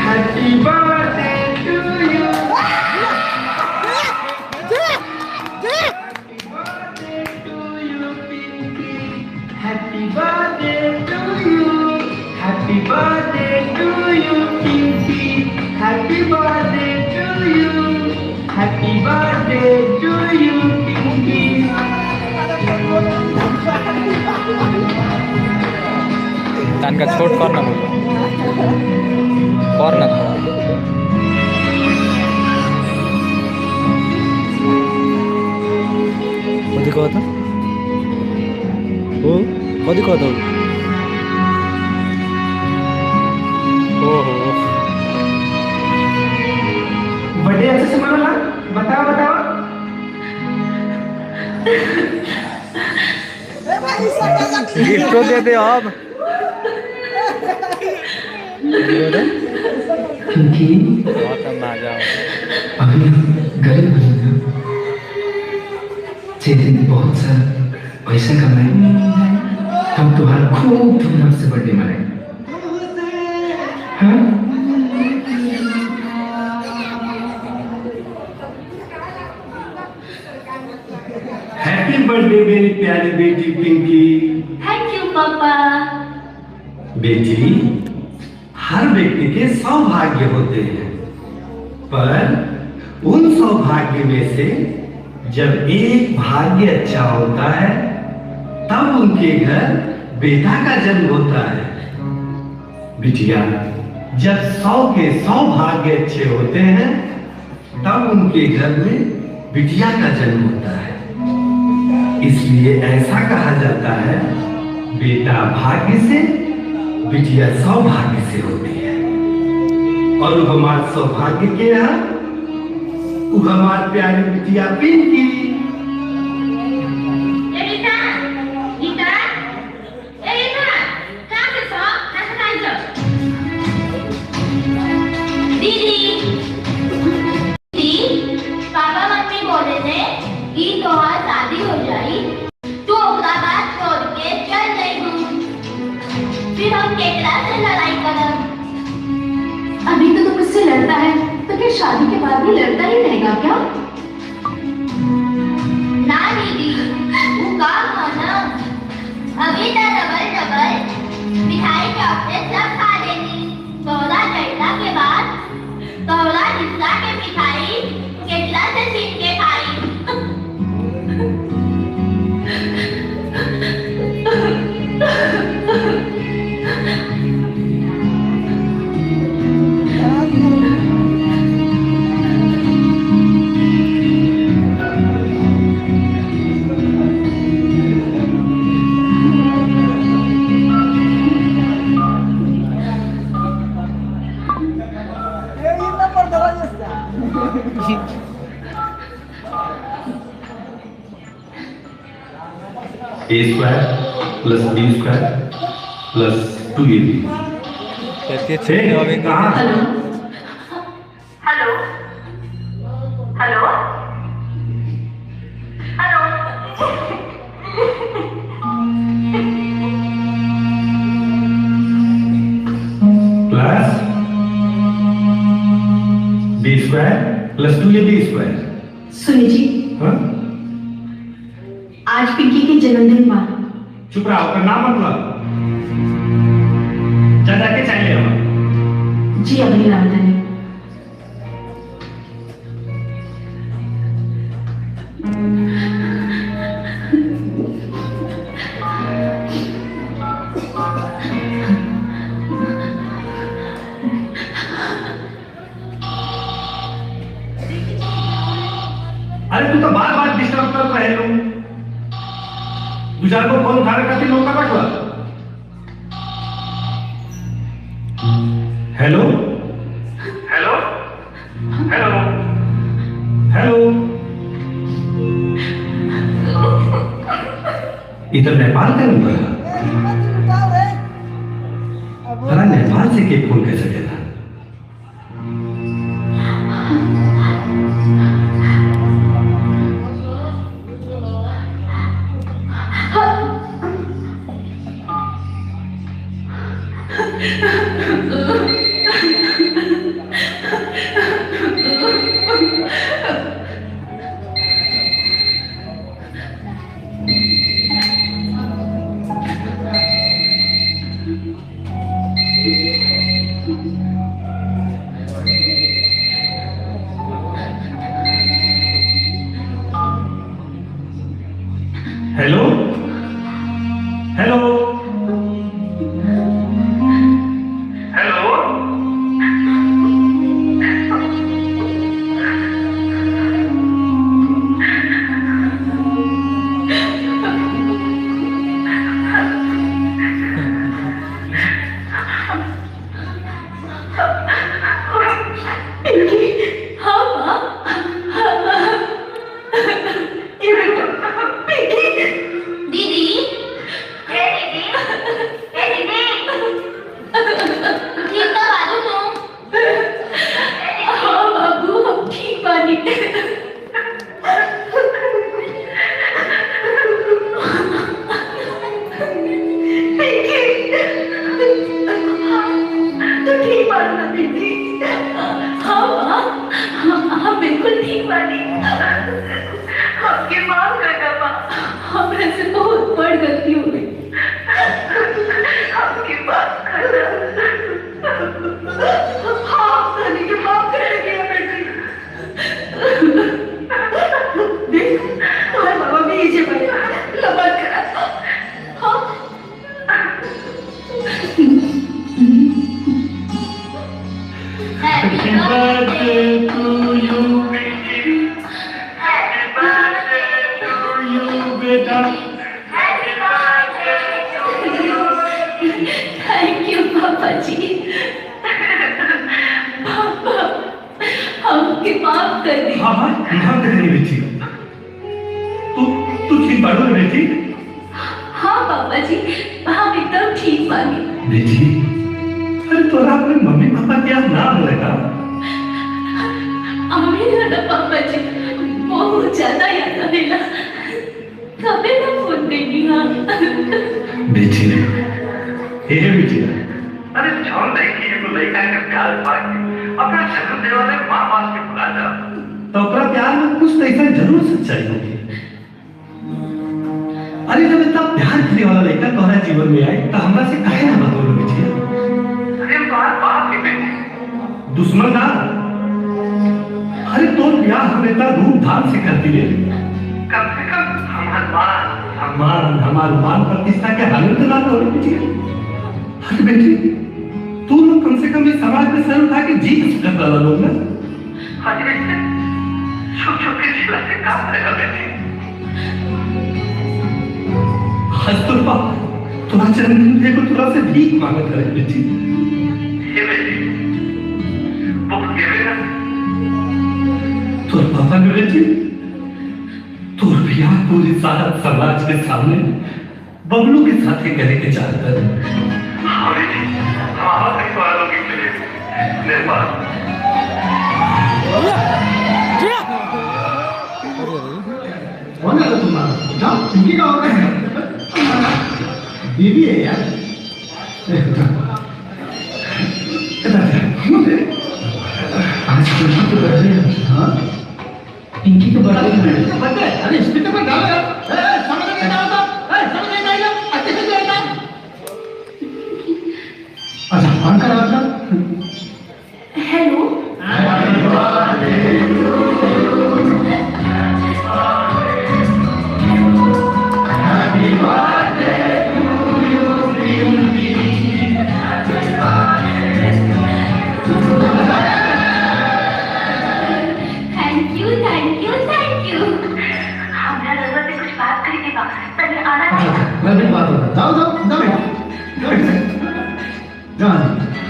Happy birthday to you happy birthday to you happy birthday to you Pinky happy birthday to you happy birthday to you Pinky. कान का छोट करना बोलो करना कदी कहता ओ कदी कहता ओहो बर्थडे अच्छे से मनाना बताओ बताओ। गिफ्ट तो दे दे अब पिंकी बहुत ना जाओ अभी गरीब बनी ना दिन बहुत सा पैसा कमाए हम तुम्हारा खूब धूमधाम से बर्थडे मनाए। हाँ हैप्पी बर्थडे मेरी प्यारी बेटी पिंकी। थैंक यू पापा। बेटी हर व्यक्ति के सौभाग्य होते हैं पर उन सौभाग्य में से जब एक भाग्य अच्छा होता है तब उनके घर बेटा का जन्म होता है। बिटिया जब 100 के 100 भाग्य अच्छे होते हैं तब उनके घर में बिटिया का जन्म होता है। इसलिए ऐसा कहा जाता है बेटा भाग्य से बिटिया सौभाग्य से होती है और हमारे सौभाग्य के यहाँ वो हमारी प्यारी बिटिया पिंकी। पापा मम्मी बोले थे कि तुम्हारी शादी हो जाए तो ओकरा बात छोड़ के चल जाई फिर हम हम केकरा से लड़ाई करब? अभी तो तुम मुझसे लड़ता है, तो फिर शादी के बाद भी लड़ता ही रहेगा क्या? ना दीदी, वो काम है ना। अभी तो डबल मिठाई चॉकलेट सब खा लेनी। तोहरा चढ़ला के बाद तोहरा हिस्सा के मिठाई केकरा से छीन के खाई। A square plus B square plus 2AB. कहाँ? Hello hello hello Plus B square plus 2AB square. सुनिए जी, हाँ? आज पिंकी के जन्मदिन पर चुप रहा, उसका नाम मत लो। जा जाके चाय ले आओ। जी अगली रामधनी। अरे तू तो बार बार डिस्टर्ब कर रहे हो। गुजार को फोन उठाने का लोग का बटवा। Hello hello hello hello. इधर नेपाल का नंबर है। अरे नेपाल से के फोन कैसे देना? Hello hello hello. हाँ माँ, ये बेटा पिंकी। दीदी हे दीदी हे दीदी ठीक तो बाजू तुम। हाँ बाबू, हम ठीक बानी। पिंकी, तू ठीक बानी ना पिंकी? हाँ माँ, हाँ बिल्कुल ठीक बानी। हमके माफ कर दो माँ, हमरे से बहुत बड़ गलती हो गई। हमके माफ कर दो। हाँ, सनी के माफ कर दिया बेटी। देख, तुम्हारे बाबा भी नीचे पड़े, लबक करा। हाँ। Happy birthday to you. Happy birthday to you, beta. Happy birthday to you. Thank you पापा जी। पापा, हमके माफ कर दी। हाँ हाँ, माफ कर दी बेटी। तू ठीक बाड़ू है बेटी? हाँ पापा जी, हम एकदम ठीक बानी। बेटी, अरे तोरा अपने मम्मी पापा क्या नाम लगा? अमीर ना पापा जी, बहुत ज्यादा याद आवेला। कभी ना फोन देनी। हाँ बेटी, हे बिटिया, अरे जौन लड़की एगो लड़का के प्यार पाके अपना जन्म देने वाले माँ बाप के भुला जा तो अपना प्यार में कुछ तो ऐसा जरूर सच्चाई होगी। अरे जब इतना प्यार करने वाला लड़का तुम्हारा जीवन में आए तो हमरा से काहे ना बात बोलो बिटिया? अरे बात बाप की बेटी दुश्मन ना, अरे तो ब्याह हम इतना धूमधाम से करती है, कम से कम हमार मान प्रतिष्ठा के हालत ना हो बिटिया। अरे बेटी तू लोग कम से कम इस समाज में सर उठा के जी सकता वाला लोग ना। हाँ जी बेटी, छुप छुप के जिला से काम करेगा बेटी। आज तो तुम्हारा जन्मदिन देखो तुरा से भीख मांगत करे बेटी। ये बेटी बुक देवेगा तो पापा ने बेटी तो भैया पूरी सारा समाज के सामने बबलू के साथ ही करे के चाहता है। हाँ बेटी, हमारा कई वालों की मिले निर्माण कौन है तुम्हारा? जाओ इनकी का होगा है बीवी है यार। आज तो बर्थडे है। हाँ इनकी तो बर्थडे है। बर्थडे अरे स्पीकर पर डालो यार। समझ नहीं आ रहा था। समझ नहीं आएगा अच्छे से जाएगा। अच्छा ऑन करा था। हेलो मैं भी बात होता। जाओ जाओ जाओ जाओ।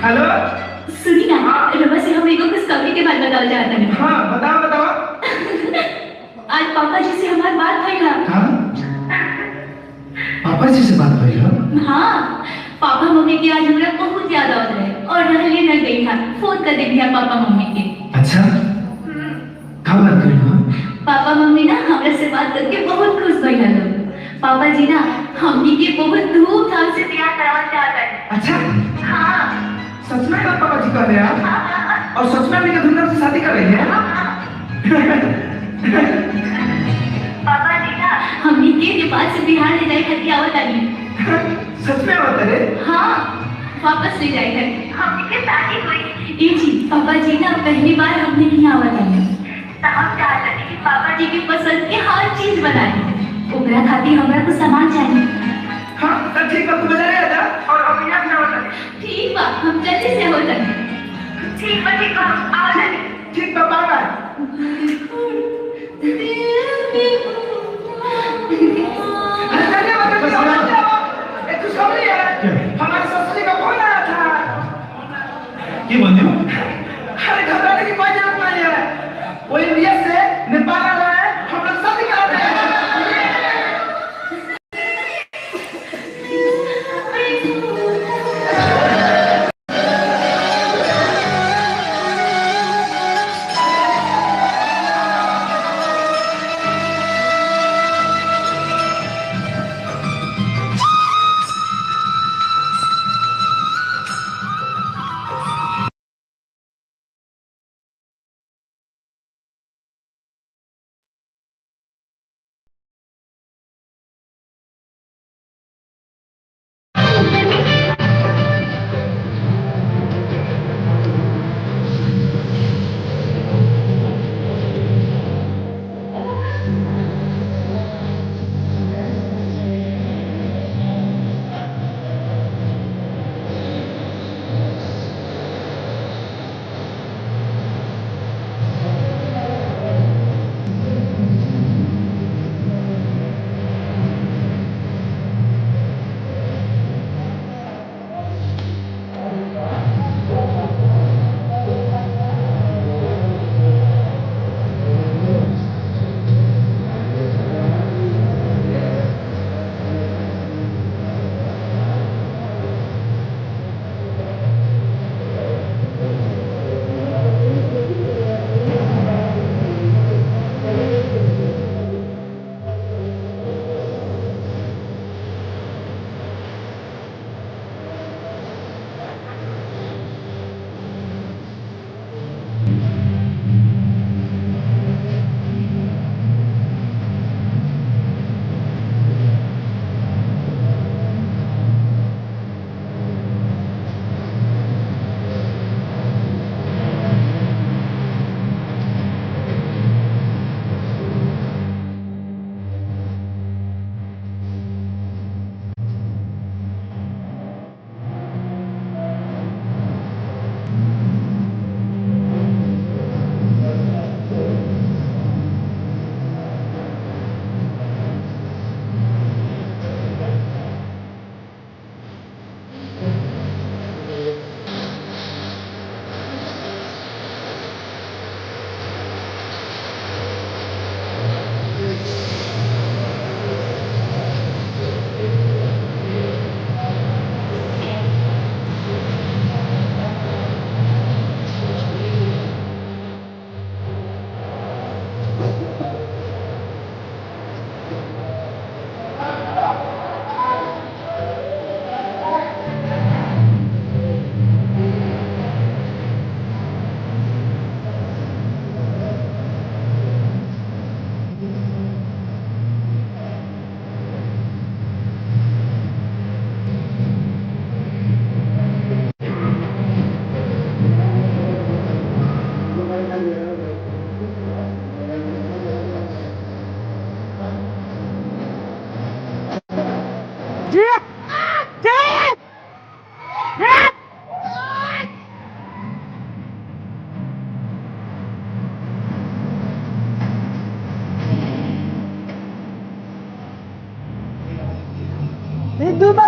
हेलो सुनी ना, रवा से हम एगो खुशखबरी के बारे में बताओ चाहते हैं। हाँ बताओ बताओ। आज पापा जी से हमारी बात भई ना। हाँ पापा जी से बात भई ना। हाँ पापा मम्मी की आज हमरा बहुत याद आवत रहे और रहले न गई था, फोन कर देली है पापा मम्मी के। अच्छा कब बात करी ना? पापा मम्मी ना हमरा से बात करके बहुत खुश भई हलो। पापा जी ना हमनी के बहुत धूमधाम से ब्याह कराना चाहते हैं। अच्छा हाँ सच में बात पापा जी कर रहे हैं और सच में मेरे धूमधाम से शादी कर रही है। पापा जी ना हमनी के नेपाल से बिहार ले जाए खातिर आवत आनी। सच में आवत रे? हाँ वापस ले जाए थे। हमनी के शादी हुई। ए जी पापा जी ना पहली बार हमने यहाँ आवत आनी। तो हम चाहते हैं कि पापा जी की पसंद की हर चीज बनाई। ओकरा खातिर हमरा कुछ सामान चाहिए। हाँ तो ठीक है, तू बाजार आ जा और हम यहाँ से आवत। ठीक बा, हम जल्दी से हो जाए। ठीक बा हम आ जाए। ठीक बा बाय। एक खुशखबरी है, हमारे ससुर का फोन आया था। क्या बोल रहे हो? अरे घबराने की कोई जरूरत नहीं है, वो इंडिया से नेपाल आ रहा है, हम लोग शादी करा रहे हैं।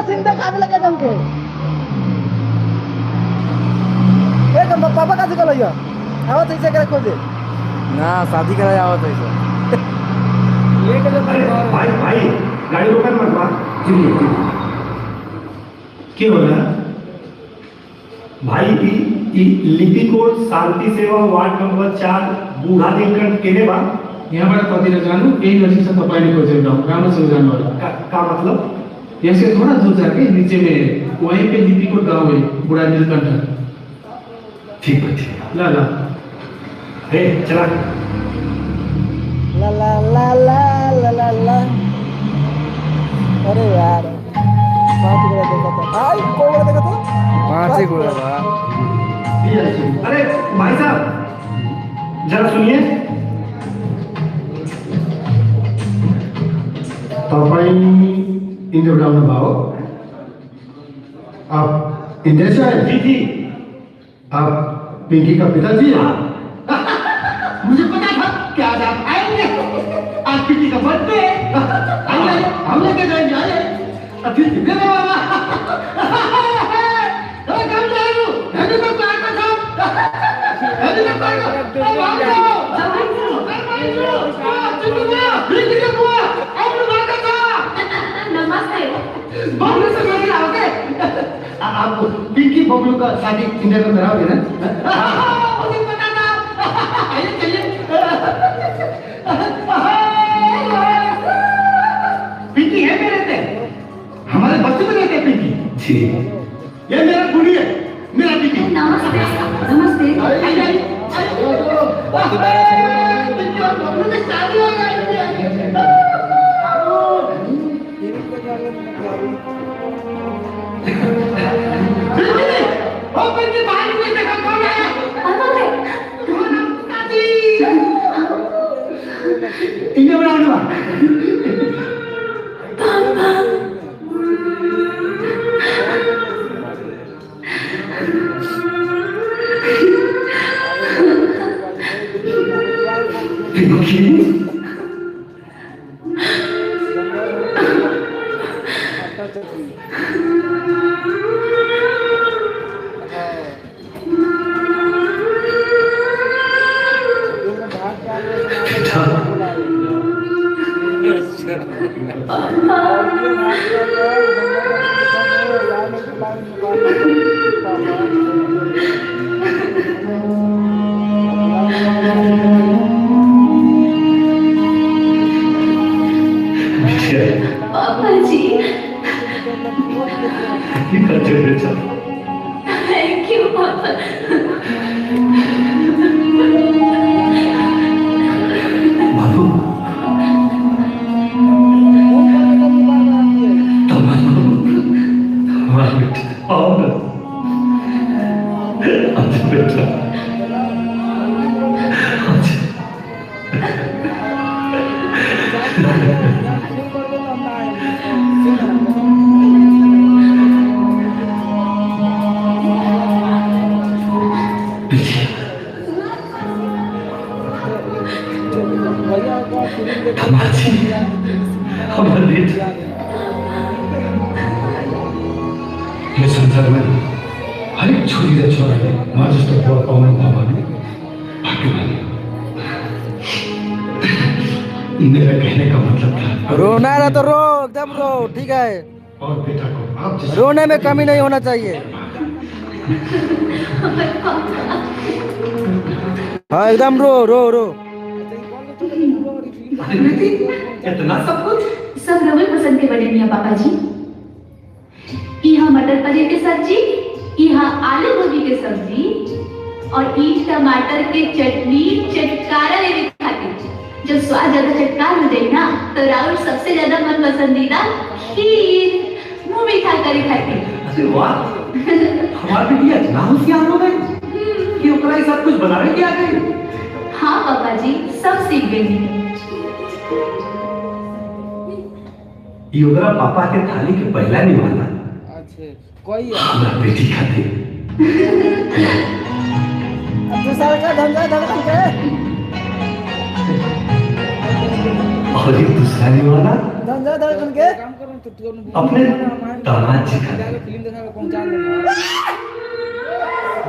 सिंह दिखाने लगे तुमके एक पापा का सिखल है आवत ऐसे करे खोजे ना शादी कराया आवत है अरे भाई भाई गाड़ी रोका मत बा क्या हो रहा भाई ई लिपि कोड शांति सेवा वार्ड नंबर 4 बूढ़ा नीलकंठ केने बा यहाँ बड़ा पति ने जानू एक नजीक से तपाईँ को खोज रहा हूँ ग्राम से जाने वाला का मतलब यहाँ से थोड़ा दूर जाके नीचे में वहीं पे लिपि कोड गाँव है बूढ़ा नीलकंठ ठीक है ठीक ला ला है चला ला ला ला ला ला ला ला अरे यार पांच गोला देखा था आई कोई गोला देखा था पांच ही गोला था अरे भाई साहब जरा सुनिए तपाईँ इन्डिया उडाउनु भयो आप इंडिया से आए जी जी आप पिंकी का पिताजी हैं मुझे पता था कि आज आप आएंगे आज पिंकी का बर्थडे है हम लेके जाएंगे आए अभी कितने बाबा कम जाएंगे हैदी तो प्लान का सब हैदी तो प्लान नमस्ते बबलू से मिलने आओगे आप पिंकी बबलू का शादी इंडिया में कराओगे ना मुझे पता था आइए चलिए पिंकी है मेरे रहते हमारे बस्ती में रहते पिंकी जी ये मेरा कुड़ी है मेरा पिंकी नमस्ते नमस्ते आइए पिंकी और बबलू की शादी हो गई ओपन के बाहर में देखा कौन है इंडिया में आने वाला पापा जी थैंक यू पापा बाबू हमारा बेटा और अच्छा बेटा ये संसार में हर एक छोरी र छोराले म जस्तो बुवा पाउनु भयो भने भाग्यवान मेरा कहने का मतलब था रोना है तो रो एकदम रो ठीक है और बेटा को आप जैसा रोने में कमी नहीं होना चाहिए हाँ एकदम रो रो रो इतना सब कुछ सब रवल पसंद के बने मियाँ पापा जी यहाँ मटर पनीर की सब्जी यहाँ आलू गोभी की सब्जी और ईट टमाटर के चटनी चटकारा लेने खाते जब स्वाद ज्यादा चटकार हो जाए ना तो राहुल सबसे ज्यादा मन पसंदीदा खीर मुंह मीठा करे खाते अरे वाह हमारी बिटिया इतना होशियार हो गई कि ओकरा ये सब कुछ बनाने की आ गई हाँ पापा जी सब सीख गई ये ओकरा पापा के थाली के पहला निवाला अच्छा कोई हमारा बेटी खाते तू साल का धंधा धड़कन के और ये दूसरा निवाला धंधा धड़कन के अपने दामाद जी का फिल्म देखा के पहुंचा देना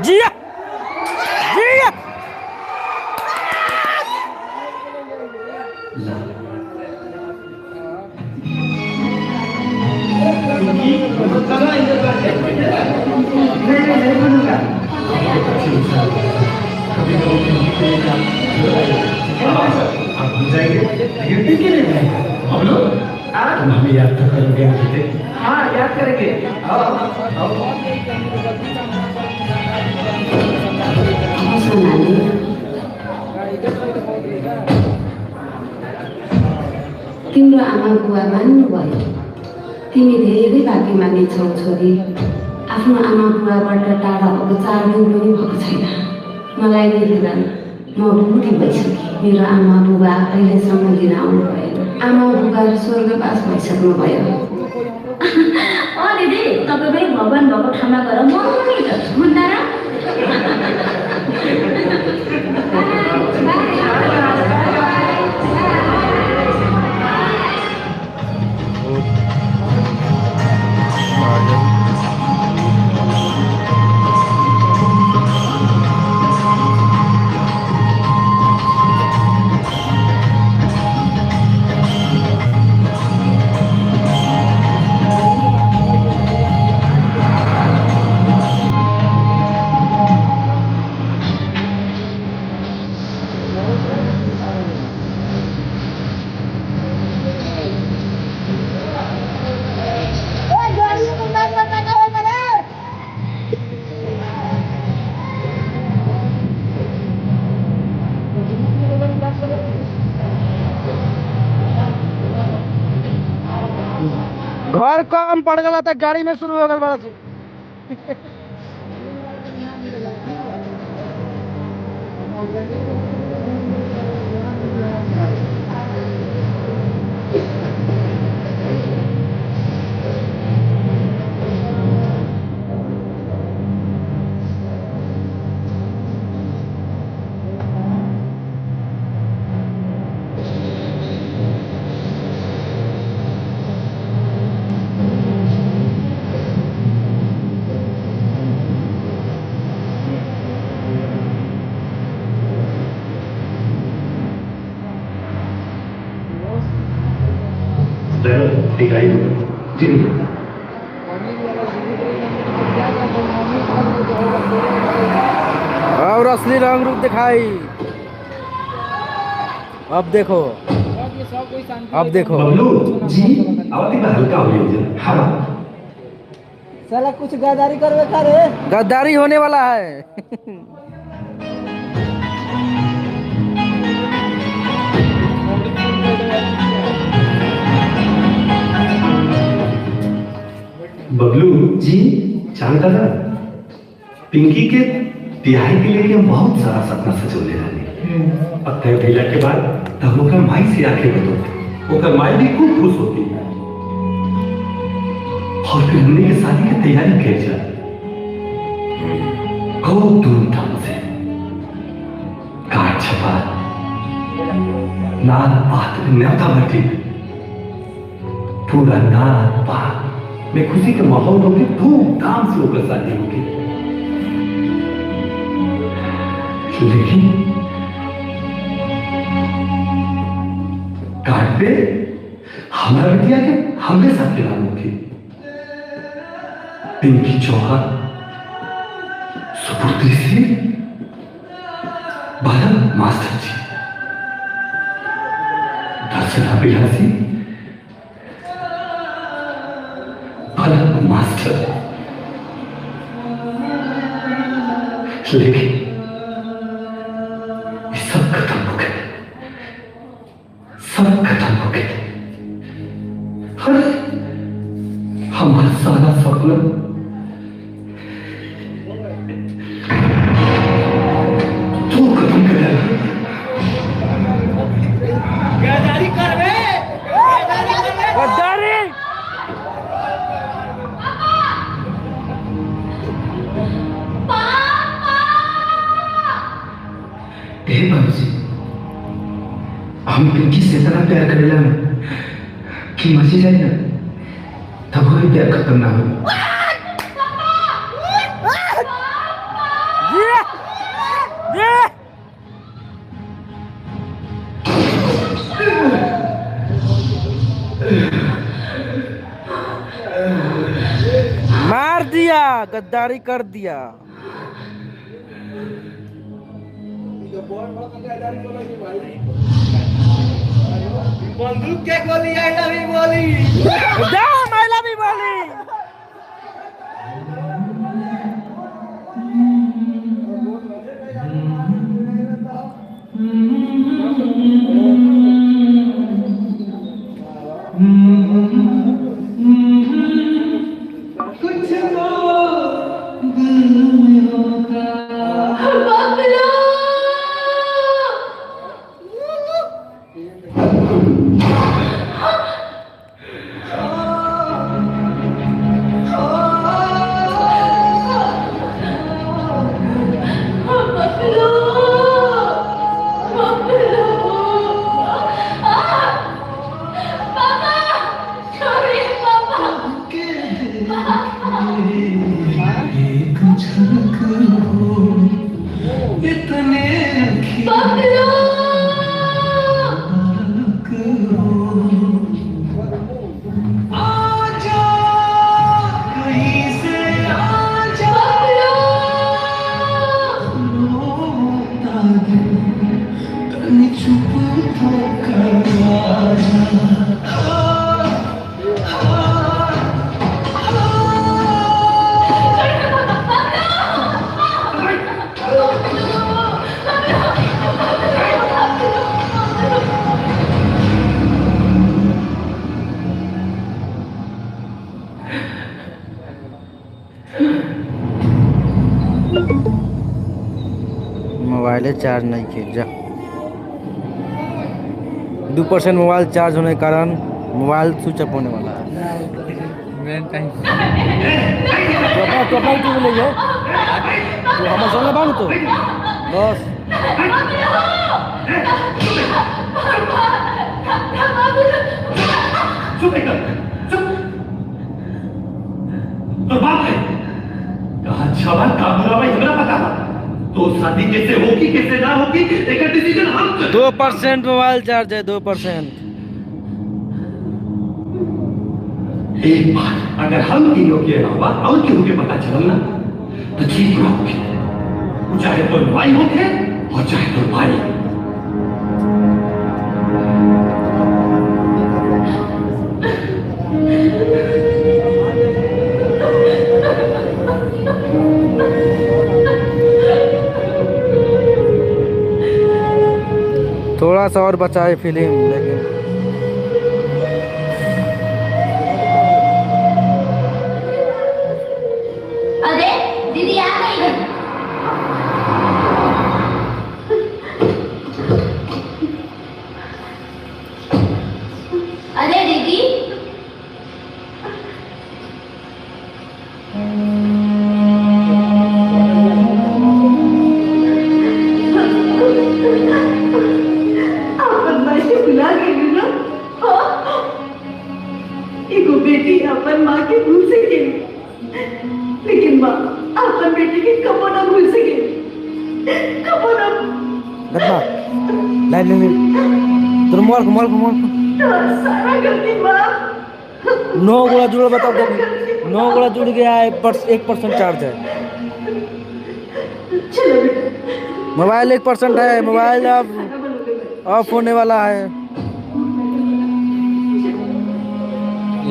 जिया जिया आप भूल जाएंगे लेकिन के लिए हम लोग तुम हमें याद तो करोगे बेटे? हाँ याद करेंगे। तिम्रो आमा बुवा मान्नुभयो तिमी धेरै भाग्यमानी छौ छोरी। आफ्नो आमा बुवाबाट टाढा भएको 4 दिन पनि भएको छैन। मलाई नै हेर म बुढी भइसकेँ। मेरो आमा बुबा अहिलेसम्म लिन आउनु भएन। आमा बुबा स्वर्गवास भइसक्नु भयो। दिदी तपाईँ पनि भगवान् भएको ठाउँमा गएर मम्मी त हुँदैन र? घर कम पड़ गया था गाड़ी में शुरू हो गया बड़ा दिखाई जी और असली रंग रूप दिखाई। अब देखो बबलू जी आवाज़ में हल्का हो गया। हाँ साला कुछ गद्दारी करवे का रे? गद्दारी होने वाला है। बबलू जी जानता था पिंकी के तिहाई के लिए हम बहुत सारा सपना सजोले रहे। अब तय भेजा के बाद तब ओकर माई से आके बतौते ओकर माई भी खूब खुश होती है और फिर हमने के शादी की तैयारी कर जा खूब धूमधाम से कार्ड छपा नाल पात न्योता भरती पूरा नाल पात में खुशी के माहौल होगी धूमधाम से होकर शादी होगी। लेकिन कार्ड पे हमारा बिटिया के हमने साथ के नाम होगी पिंकी चौहान सुपुत्री से बालक मास्टर जी दर्शना बिलासी बालक मास्टर। लेकिन सब खत्म हो गए अरे हमारा सारा सपना तू खत्म कर गद्दारी कर बे गद्दारी बाबूजी हम पिंकी से इतना प्यार करेला कि मर जाए ना तब वो भी प्यार खत्म ना हो। मार दिया, गद्दारी कर दिया। बंदूक के गोली आई लव यू गोली दाम आई लव यू गोली। कुछ लोग दिल में होता बाबलो मोबाइल चार्ज नहीं किए जा 2% मोबाइल चार्ज होने के कारण मोबाइल स्विच ऑफ होने वाला है। तो हम संग बांध तो बस चुप एकदम चुप। तो बात है कहा जवान का बुरा भाई हमरा पता था तो शादी कैसे होगी कैसे ना होगी एक डिसीजन हम 2% मोबाइल चार्ज है 2%। एक बार अगर हम तीनों के अलावा और केहू के पता चलल ना तो ठीक बुरा होगी। वो चाहे तो भाई होके और चाहे तो भाई। थोड़ा सा और बचा है फिल्म लेकिन अरे दीदी आ गई है। अरे दीदी बुला गई ना एगो बेटी अपन माँ के भूल सके लेकिन माँ अपन बेटी के कबो ना भूल सके कबो ना। लाइन तुम मोल सारा गलती माँ 9 गुणा जुड़ बताओ देखो 9 गुणा जुड़ गया है 1% चार्ज है। चलो बेटा मोबाइल 1% है। मोबाइल अब ऑफ होने वाला है।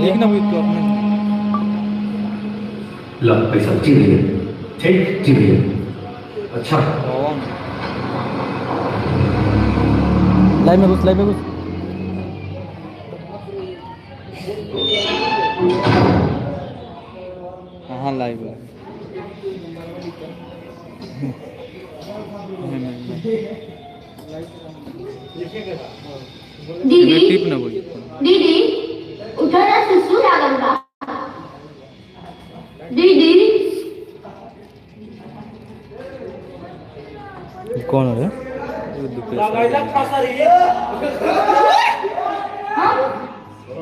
लिखना भी तो अपने ला पैसा जी भैया ठीक जी भैया। अच्छा लाइन में घुस हाँ लाइव है। दीदी उठो ना सुसु लागल बा। दीदी कौन है हाँ?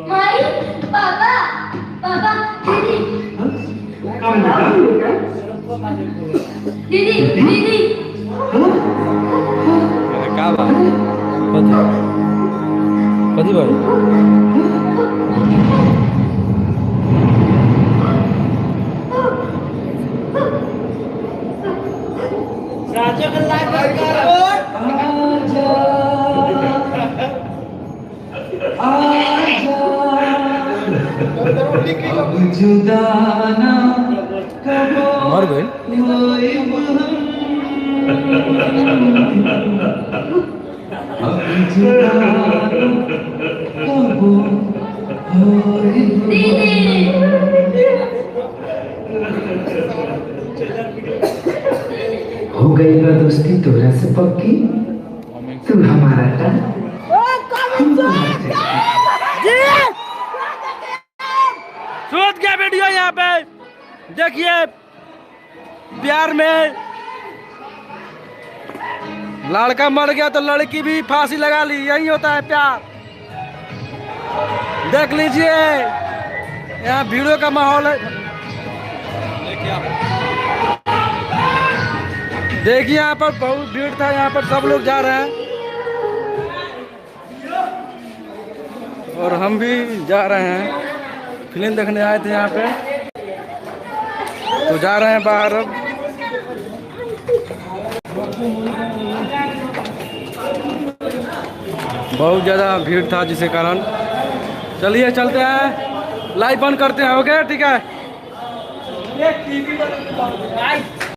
माई पापा पापा दीदी कौन बेटा? दीदी दीदी क्या बात कथी भाई राजा गल्ला मर गए हो गई बा दोस्ती तोरा से पक्की, तू हमारा था। सूत गया वीडियो यहाँ पे देखिए। प्यार में लड़का मर गया तो लड़की भी फांसी लगा ली, यही होता है प्यार। देख लीजिए यहाँ वीडियो का माहौल है। देखिए यहाँ पर बहुत भीड़ था, यहाँ पर सब लोग जा रहे हैं और हम भी जा रहे हैं। फिल्म देखने आए थे यहाँ पे तो जा रहे हैं बाहर अब। बहुत ज़्यादा भीड़ था जिसके कारण चलिए चलते हैं, लाइव बंद करते हैं। ओके ठीक है।